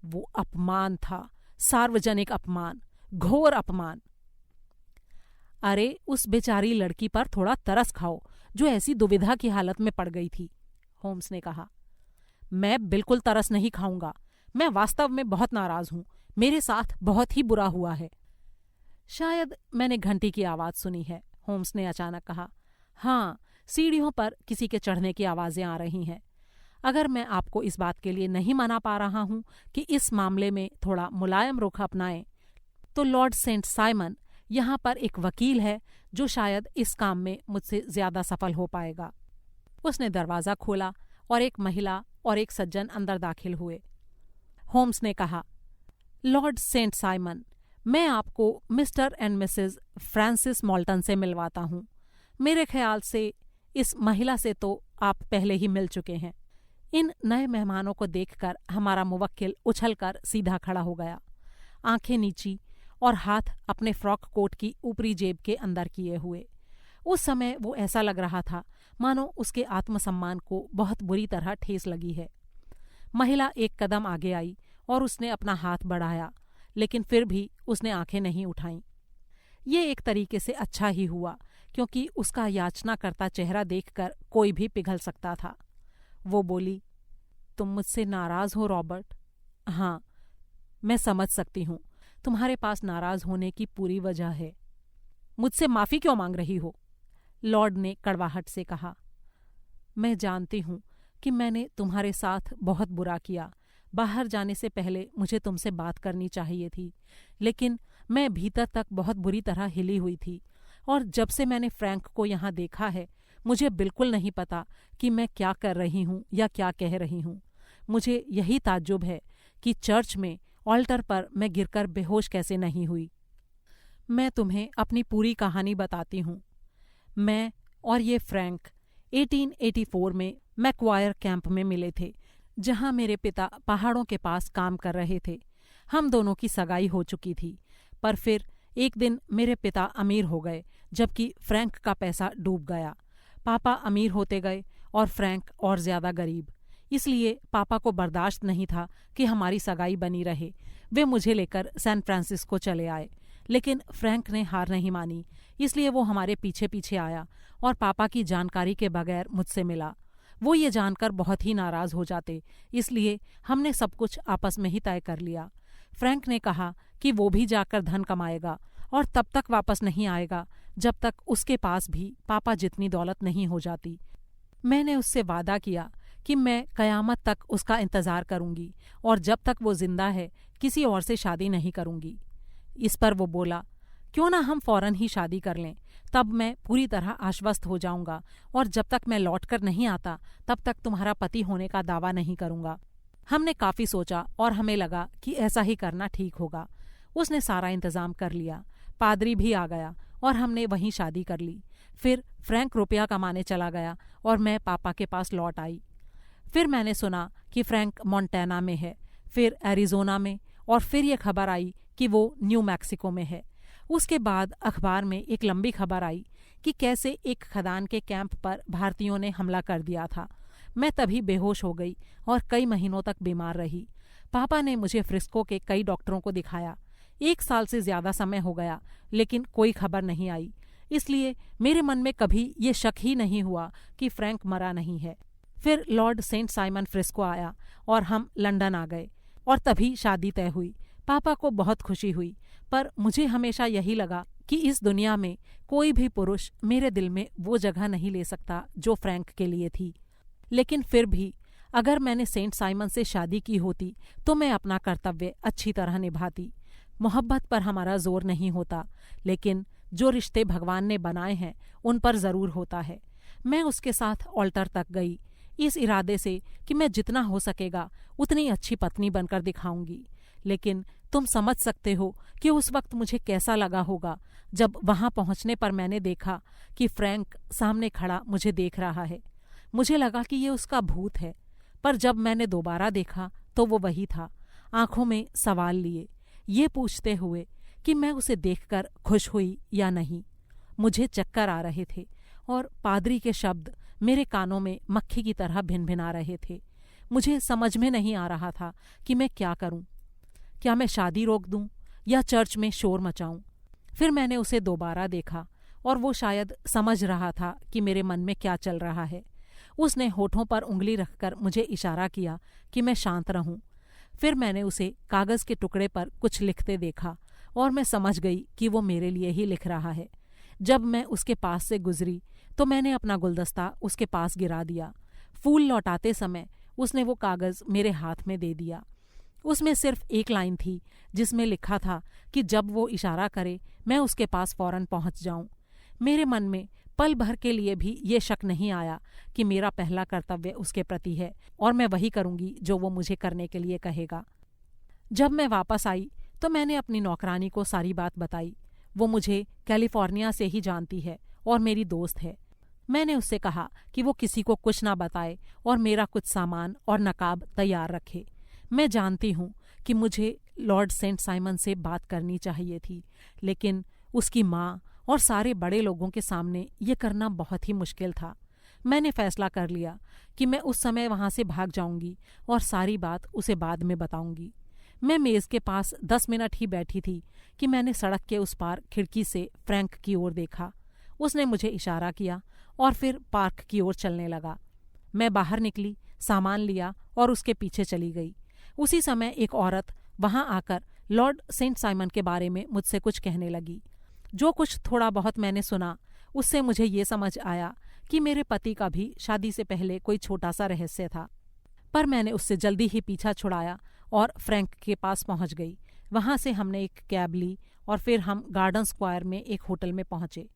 वो अपमान था, सार्वजनिक अपमान, घोर अपमान। अरे उस बेचारी लड़की पर थोड़ा तरस खाओ जो ऐसी दुविधा की हालत में पड़ गई थी, होम्स ने कहा। मैं बिल्कुल तरस नहीं खाऊंगा। मैं वास्तव में बहुत नाराज हूं। मेरे साथ बहुत ही बुरा हुआ है। शायद मैंने घंटी की आवाज सुनी है, होम्स ने अचानक कहा। हाँ, सीढ़ियों पर किसी के चढ़ने की आवाजें आ रही हैं। अगर मैं आपको इस बात के लिए नहीं मना पा रहा हूं कि इस मामले में थोड़ा मुलायम रुख अपनाएं, तो लॉर्ड सेंट साइमन यहाँ पर एक वकील है जो शायद इस काम में मुझसे ज्यादा सफल हो पाएगा। उसने दरवाजा खोला और एक महिला और एक सज्जन अंदर दाखिल हुए। होम्स ने कहा, लॉर्ड सेंट साइमन, मैं आपको मिस्टर एंड मिसेस फ्रांसिस मॉल्टन से मिलवाता हूँ। मेरे ख्याल से इस महिला से तो आप पहले ही मिल चुके हैं। इन नए मेहमानों को देखकर हमारा मुवक्किल उछलकर सीधा खड़ा हो गया, आंखें नीची और हाथ अपने फ्रॉक कोट की ऊपरी जेब के अंदर किए हुए। उस समय वो ऐसा लग रहा था मानो उसके आत्मसम्मान को बहुत बुरी तरह ठेस लगी है। महिला एक कदम आगे आई और उसने अपना हाथ बढ़ाया, लेकिन फिर भी उसने आंखें नहीं उठाईं। ये एक तरीके से अच्छा ही हुआ, क्योंकि उसका याचना करता चेहरा देखकर कोई भी पिघल सकता था। वो बोली, तुम मुझसे नाराज हो रॉबर्ट? हाँ, मैं समझ सकती हूँ। तुम्हारे पास नाराज होने की पूरी वजह है। मुझसे माफी क्यों मांग रही हो? लॉर्ड ने कड़वाहट से कहा। मैं जानती हूँ कि मैंने तुम्हारे साथ बहुत बुरा किया। बाहर जाने से पहले मुझे तुमसे बात करनी चाहिए थी, लेकिन मैं भीतर तक बहुत बुरी तरह हिली हुई थी, और जब से मैंने फ्रैंक को यहाँ देखा है, मुझे बिल्कुल नहीं पता कि मैं क्या कर रही हूँ या क्या कह रही हूँ। मुझे यही ताज्जुब है कि चर्च में ऑल्टर पर मैं गिरकर बेहोश कैसे नहीं हुई। मैं तुम्हें अपनी पूरी कहानी बताती हूँ। मैं और ये फ्रैंक 1884 में मैक्वायर कैंप में मिले थे, जहाँ मेरे पिता पहाड़ों के पास काम कर रहे थे। हम दोनों की सगाई हो चुकी थी, पर फिर एक दिन मेरे पिता अमीर हो गए, जबकि फ्रैंक का पैसा डूब गया। पापा अमीर होते गए और फ्रैंक और ज्यादा गरीब। इसलिए पापा को बर्दाश्त नहीं था कि हमारी सगाई बनी रहे। वे मुझे लेकर सैन फ्रांसिस्को चले आए, लेकिन फ्रैंक ने हार नहीं मानी, इसलिए वो हमारे पीछे पीछे आया और पापा की जानकारी के बगैर मुझसे मिला। वो ये जानकर बहुत ही नाराज हो जाते, इसलिए हमने सब कुछ आपस में ही तय कर लिया। फ्रैंक ने कहा कि वो भी जाकर धन कमाएगा और तब तक वापस नहीं आएगा जब तक उसके पास भी पापा जितनी दौलत नहीं हो जाती। मैंने उससे वादा किया कि मैं कयामत तक उसका इंतजार करूंगी और जब तक वो जिंदा है किसी और से शादी नहीं करूंगी। इस पर वो बोला, क्यों ना हम फौरन ही शादी कर लें, तब मैं पूरी तरह आश्वस्त हो जाऊंगा और जब तक मैं लौटकर नहीं आता तब तक तुम्हारा पति होने का दावा नहीं करूंगा। हमने काफी सोचा और हमें लगा कि ऐसा ही करना ठीक होगा। उसने सारा इंतजाम कर लिया, पादरी भी आ गया और हमने वहीं शादी कर ली। फिर फ्रैंक रुपया कमाने चला गया और मैं पापा के पास लौट आई। फिर मैंने सुना कि फ्रैंक मोंटाना में है, फिर एरिज़ोना में, और फिर ये खबर आई कि वो न्यू मैक्सिको में है। उसके बाद अखबार में एक लंबी खबर आई कि कैसे एक खदान के कैंप पर भारतीयों ने हमला कर दिया था। मैं तभी बेहोश हो गई और कई महीनों तक बीमार रही। पापा ने मुझे फ्रिस्को के कई डॉक्टरों को दिखाया। 1 साल से ज्यादा समय हो गया, लेकिन कोई खबर नहीं आई। इसलिए मेरे मन में कभी ये शक ही नहीं हुआ कि फ्रैंक मरा नहीं है। फिर लॉर्ड सेंट साइमन फ्रिस्को आया और हम लंदन आ गए और तभी शादी तय हुई। पापा को बहुत खुशी हुई, पर मुझे हमेशा यही लगा कि इस दुनिया में कोई भी पुरुष मेरे दिल में वो जगह नहीं ले सकता जो फ्रैंक के लिए थी। लेकिन फिर भी अगर मैंने सेंट साइमन से शादी की होती तो मैं अपना कर्तव्य अच्छी तरह निभाती। मोहब्बत पर हमारा जोर नहीं होता, लेकिन जो रिश्ते भगवान ने बनाए हैं उन पर जरूर होता है। मैं उसके साथ ऑल्टर तक गई, इस इरादे से कि मैं जितना हो सकेगा उतनी अच्छी पत्नी बनकर दिखाऊंगी। लेकिन तुम समझ सकते हो कि उस वक्त मुझे कैसा लगा होगा जब वहां पहुंचने पर मैंने देखा कि फ्रैंक सामने खड़ा मुझे देख रहा है। मुझे लगा कि ये उसका भूत है, पर जब मैंने दोबारा देखा तो वो वही था, आंखों में सवाल लिए, ये पूछते हुए कि मैं उसे देखकर खुश हुई या नहीं। मुझे चक्कर आ रहे थे और पादरी के शब्द मेरे कानों में मक्खी की तरह भिनभिना रहे थे। मुझे समझ में नहीं आ रहा था कि मैं क्या करूं। क्या मैं शादी रोक दूं या चर्च में शोर मचाऊं? फिर मैंने उसे दोबारा देखा और वो शायद समझ रहा था कि मेरे मन में क्या चल रहा है। उसने होठों पर उंगली रखकर मुझे इशारा किया कि मैं शांत रहूं। फिर मैंने उसे कागज के टुकड़े पर कुछ लिखते देखा और मैं समझ गई कि वो मेरे लिए ही लिख रहा है। जब मैं उसके पास से गुजरी तो मैंने अपना गुलदस्ता उसके पास गिरा दिया। फूल लौटाते समय उसने वो कागज मेरे हाथ में दे दिया। उसमें सिर्फ एक लाइन थी जिसमें लिखा था कि जब वो इशारा करे मैं उसके पास फौरन पहुंच जाऊं। मेरे मन में पल भर के लिए भी ये शक नहीं आया कि मेरा पहला कर्तव्य उसके प्रति है और मैं वही करूंगी जो वो मुझे करने के लिए कहेगा। जब मैं वापस आई तो मैंने अपनी नौकरानी को सारी बात बताई। वो मुझे कैलिफोर्निया से ही जानती है और मेरी दोस्त है। मैंने उससे कहा कि वो किसी को कुछ ना बताए और मेरा कुछ सामान और नकाब तैयार रखे। मैं जानती हूँ कि मुझे लॉर्ड सेंट साइमन से बात करनी चाहिए थी, लेकिन उसकी माँ और सारे बड़े लोगों के सामने ये करना बहुत ही मुश्किल था। मैंने फैसला कर लिया कि मैं उस समय वहाँ से भाग जाऊंगी और सारी बात उसे बाद में बताऊंगी। मैं मेज़ के पास 10 मिनट ही बैठी थी कि मैंने सड़क के उस पार खिड़की से फ्रैंक की ओर देखा। उसने मुझे इशारा किया और फिर पार्क की ओर चलने लगा। मैं बाहर निकली, सामान लिया और उसके पीछे चली गई। उसी समय एक औरत वहां आकर लॉर्ड सेंट साइमन के बारे में मुझसे कुछ कहने लगी। जो कुछ थोड़ा बहुत मैंने सुना उससे मुझे ये समझ आया कि मेरे पति का भी शादी से पहले कोई छोटा सा रहस्य था। पर मैंने उससे जल्दी ही पीछा छुड़ाया और फ्रैंक के पास पहुंच गई। वहां से हमने एक कैब ली और फिर हम गार्डन स्क्वायर में एक होटल में पहुंचे।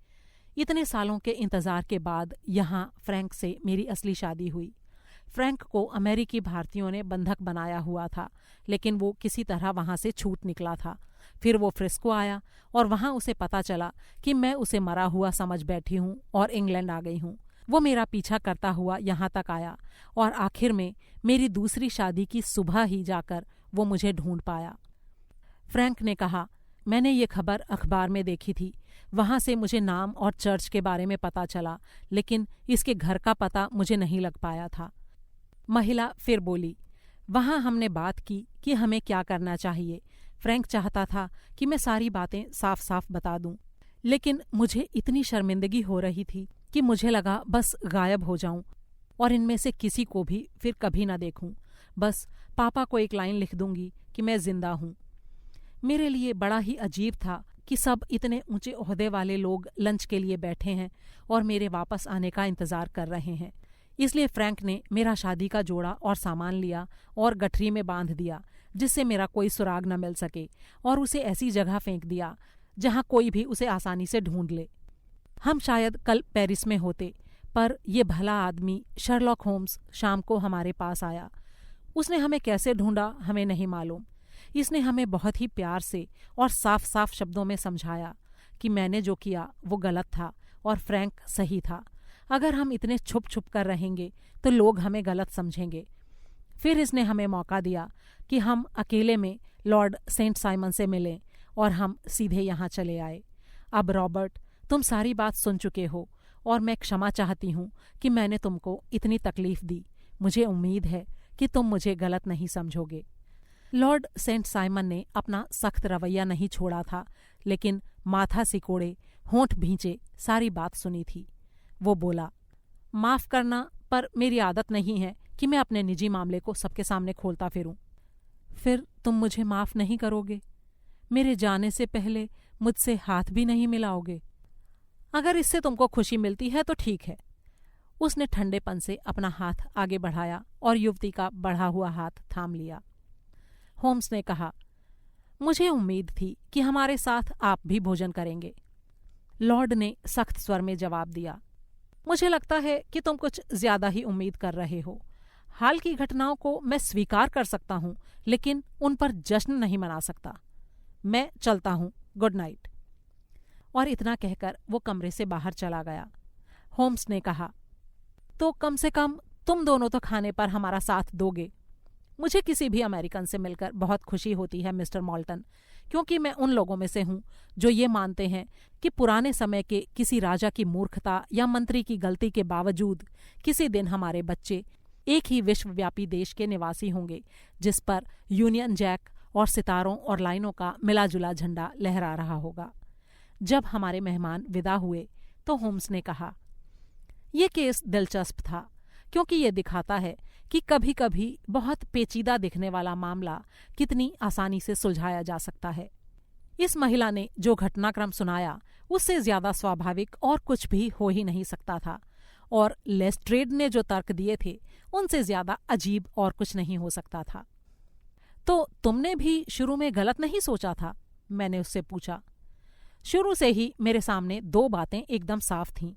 इतने सालों के इंतज़ार के बाद यहाँ फ्रैंक से मेरी असली शादी हुई। फ्रैंक को अमेरिकी भारतीयों ने बंधक बनाया हुआ था, लेकिन वो किसी तरह वहाँ से छूट निकला था। फिर वो फ्रिस्को आया और वहाँ उसे पता चला कि मैं उसे मरा हुआ समझ बैठी हूँ और इंग्लैंड आ गई हूँ। वो मेरा पीछा करता हुआ यहाँ तक आया और आखिर में मेरी दूसरी शादी की सुबह ही जाकर वो मुझे ढूंढ पाया। फ्रैंक ने कहा, मैंने ये खबर अखबार में देखी थी। वहाँ से मुझे नाम और चर्च के बारे में पता चला, लेकिन इसके घर का पता मुझे नहीं लग पाया था। महिला फिर बोली, वहाँ हमने बात की कि हमें क्या करना चाहिए। फ्रैंक चाहता था कि मैं सारी बातें साफ साफ बता दूं, लेकिन मुझे इतनी शर्मिंदगी हो रही थी कि मुझे लगा बस गायब हो जाऊं और इनमें से किसी को भी फिर कभी ना देखूं। बस पापा को एक लाइन लिख दूंगी कि मैं जिंदा हूं। मेरे लिए बड़ा ही अजीब था कि सब इतने ऊंचे ओहदे वाले लोग लंच के लिए बैठे हैं और मेरे वापस आने का इंतज़ार कर रहे हैं। इसलिए फ्रैंक ने मेरा शादी का जोड़ा और सामान लिया और गठरी में बांध दिया, जिससे मेरा कोई सुराग न मिल सके, और उसे ऐसी जगह फेंक दिया जहां कोई भी उसे आसानी से ढूंढ ले। हम शायद कल पेरिस में होते, पर यह भला आदमी शर्लॉक होम्स शाम को हमारे पास आया। उसने हमें कैसे ढूंढा हमें नहीं मालूम। इसने हमें बहुत ही प्यार से और साफ साफ शब्दों में समझाया कि मैंने जो किया वो गलत था और फ्रैंक सही था। अगर हम इतने छुप छुप कर रहेंगे तो लोग हमें गलत समझेंगे। फिर इसने हमें मौका दिया कि हम अकेले में लॉर्ड सेंट साइमन से मिलें और हम सीधे यहाँ चले आए। अब रॉबर्ट, तुम सारी बात सुन चुके हो और मैं क्षमा चाहती हूँ कि मैंने तुमको इतनी तकलीफ दी। मुझे उम्मीद है कि तुम मुझे गलत नहीं समझोगे। लॉर्ड सेंट साइमन ने अपना सख्त रवैया नहीं छोड़ा था, लेकिन माथा सिकोड़े, होंठ भींचे सारी बात सुनी थी। वो बोला, माफ़ करना, पर मेरी आदत नहीं है कि मैं अपने निजी मामले को सबके सामने खोलता फिरूं। फिर तुम मुझे माफ़ नहीं करोगे? मेरे जाने से पहले मुझसे हाथ भी नहीं मिलाओगे? अगर इससे तुमको खुशी मिलती है तो ठीक है। उसने ठंडेपन से अपना हाथ आगे बढ़ाया और युवती का बढ़ा हुआ हाथ थाम लिया। होम्स ने कहा, मुझे उम्मीद थी कि हमारे साथ आप भी भोजन करेंगे। लॉर्ड ने सख्त स्वर में जवाब दिया, मुझे लगता है कि तुम कुछ ज्यादा ही उम्मीद कर रहे हो। हाल की घटनाओं को मैं स्वीकार कर सकता हूँ, लेकिन उन पर जश्न नहीं मना सकता। मैं चलता हूँ, गुड नाइट। और इतना कहकर वो कमरे से बाहर चला गया। होम्स ने कहा, तो कम से कम तुम दोनों तो खाने पर हमारा साथ दोगे। मुझे किसी भी अमेरिकन से मिलकर बहुत खुशी होती है मिस्टर मॉल्टन, क्योंकि मैं उन लोगों में से हूँ जो ये मानते हैं कि पुराने समय के किसी राजा की मूर्खता या मंत्री की गलती के बावजूद किसी दिन हमारे बच्चे एक ही विश्वव्यापी देश के निवासी होंगे, जिस पर यूनियन जैक और सितारों और लाइनों का मिला-जुला झंडा लहरा रहा होगा। जब हमारे मेहमान विदा हुए तो होम्स ने कहा, ये केस दिलचस्प था, क्योंकि ये दिखाता है कि कभी कभी बहुत पेचीदा दिखने वाला मामला कितनी आसानी से सुलझाया जा सकता है। इस महिला ने जो घटनाक्रम सुनाया उससे ज्यादा स्वाभाविक और कुछ भी हो ही नहीं सकता था, और लेस्ट्रेड ने जो तर्क दिए थे उनसे ज्यादा अजीब और कुछ नहीं हो सकता था। तो तुमने भी शुरू में गलत नहीं सोचा था? मैंने उससे पूछा। शुरू से ही मेरे सामने दो बातें एकदम साफ थीं।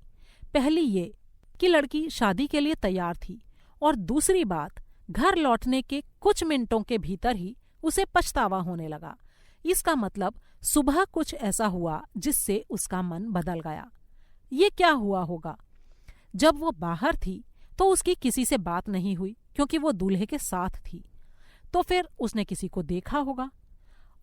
पहली ये कि लड़की शादी के लिए तैयार थी, और दूसरी बात, घर लौटने के कुछ मिनटों के भीतर ही उसे पछतावा होने लगा। इसका मतलब सुबह कुछ ऐसा हुआ जिससे उसका मन बदल गया। ये क्या हुआ होगा? जब वो बाहर थी तो उसकी किसी से बात नहीं हुई, क्योंकि वो दूल्हे के साथ थी। तो फिर उसने किसी को देखा होगा,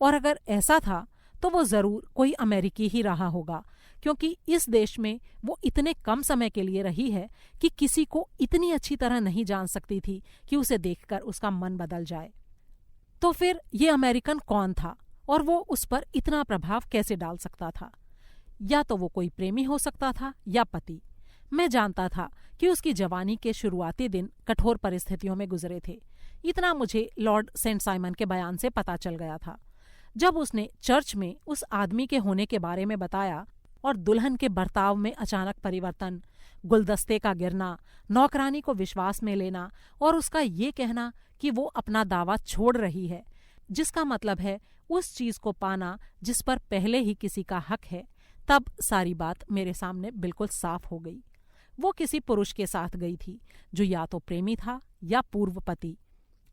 और अगर ऐसा था तो वो जरूर कोई अमेरिकी ही रहा होगा, क्योंकि इस देश में वो इतने कम समय के लिए रही है कि किसी को इतनी अच्छी तरह नहीं जान सकती थी कि उसे देखकर उसका मन बदल जाए। तो फिर ये अमेरिकन कौन था, और वो उस पर इतना प्रभाव कैसे डाल सकता था? या तो वो कोई प्रेमी हो सकता था या पति। मैं जानता था कि उसकी जवानी के शुरुआती दिन कठोर परिस्थितियों में गुजरे थे। इतना मुझे लॉर्ड सेंट साइमन के बयान से पता चल गया था। जब उसने चर्च में उस आदमी के होने के बारे में बताया, और दुल्हन के बर्ताव में अचानक परिवर्तन, गुलदस्ते का गिरना, नौकरानी को विश्वास में लेना, और उसका ये कहना कि वो अपना दावा छोड़ रही है, जिसका मतलब है उस चीज को पाना जिस पर पहले ही किसी का हक है, तब सारी बात मेरे सामने बिल्कुल साफ हो गई। वो किसी पुरुष के साथ गई थी जो या तो प्रेमी था या पूर्व पति।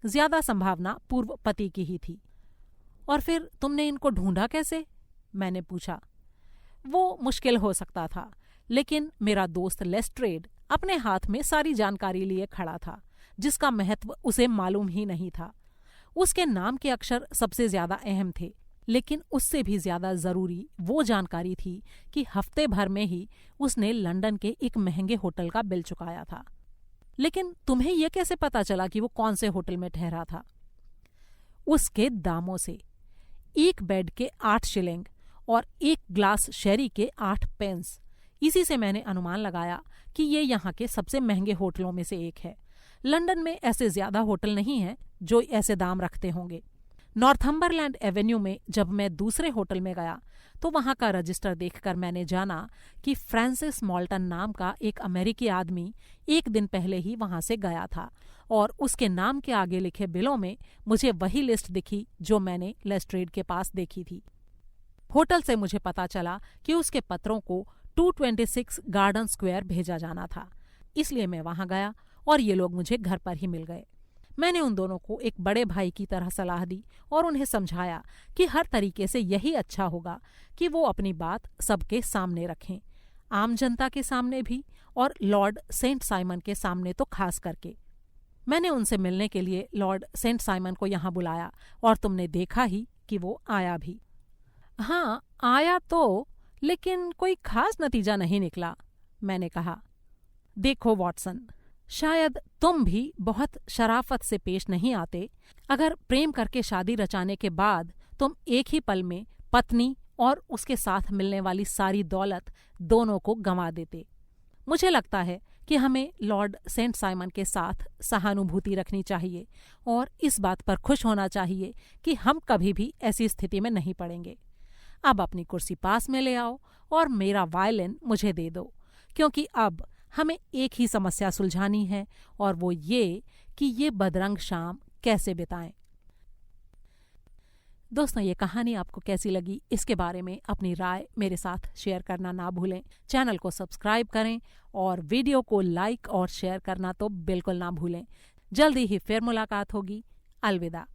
ज्यादा संभावना पूर्व पति की ही थी। और फिर तुमने इनको ढूंढा कैसे? मैंने पूछा। वो मुश्किल हो सकता था, लेकिन मेरा दोस्त लेस्ट्रेड अपने हाथ में सारी जानकारी लिए खड़ा था, जिसका महत्व उसे मालूम ही नहीं था। उसके नाम के अक्षर सबसे ज्यादा अहम थे, लेकिन उससे भी ज्यादा जरूरी वो जानकारी थी कि हफ्ते भर में ही उसने लंदन के एक महंगे होटल का बिल चुकाया था। लेकिन तुम्हें यह कैसे पता चला कि वो कौन से होटल में ठहरा था? उसके दामों से। एक बेड के 8 शिलिंग और एक ग्लास शेरी के 8 पेंस। इसी से मैंने अनुमान लगाया कि ये यहाँ के सबसे महंगे होटलों में से एक है। लंदन में ऐसे ज्यादा होटल नहीं हैं जो ऐसे दाम रखते होंगे। नॉर्थम्बरलैंड एवेन्यू में जब मैं दूसरे होटल में गया तो वहां का रजिस्टर देखकर मैंने जाना कि फ्रांसिस मॉल्टन नाम का एक अमेरिकी आदमी एक दिन पहले ही वहां से गया था, और उसके नाम के आगे लिखे बिलों में मुझे वही लिस्ट दिखी जो मैंने लेस्ट्रेड के पास देखी थी। होटल से मुझे पता चला कि उसके पत्रों को 226 गार्डन स्क्वायर भेजा जाना था, इसलिए मैं वहां गया और ये लोग मुझे घर पर ही मिल गए। मैंने उन दोनों को एक बड़े भाई की तरह सलाह दी और उन्हें समझाया कि हर तरीके से यही अच्छा होगा कि वो अपनी बात सबके सामने रखें, आम जनता के सामने भी और लॉर्ड सेंट साइमन के सामने तो खास करके। मैंने उनसे मिलने के लिए लॉर्ड सेंट साइमन को यहाँ बुलाया, और तुमने देखा ही कि वो आया भी। हाँ, आया तो, लेकिन कोई खास नतीजा नहीं निकला, मैंने कहा। देखो वॉटसन, शायद तुम भी बहुत शराफत से पेश नहीं आते अगर प्रेम करके शादी रचाने के बाद तुम एक ही पल में पत्नी और उसके साथ मिलने वाली सारी दौलत दोनों को गंवा देते। मुझे लगता है कि हमें लॉर्ड सेंट साइमन के साथ सहानुभूति रखनी चाहिए और इस बात पर खुश होना चाहिए कि हम कभी भी ऐसी स्थिति में नहीं पड़ेंगे। अब अपनी कुर्सी पास में ले आओ और मेरा वायलिन मुझे दे दो, क्योंकि अब हमें एक ही समस्या सुलझानी है, और वो ये कि ये बदरंग शाम कैसे बिताएं। दोस्तों, ये कहानी आपको कैसी लगी इसके बारे में अपनी राय मेरे साथ शेयर करना ना भूलें। चैनल को सब्सक्राइब करें और वीडियो को लाइक और शेयर करना तो बिल्कुल ना भूलें। जल्दी ही फिर मुलाकात होगी। अलविदा।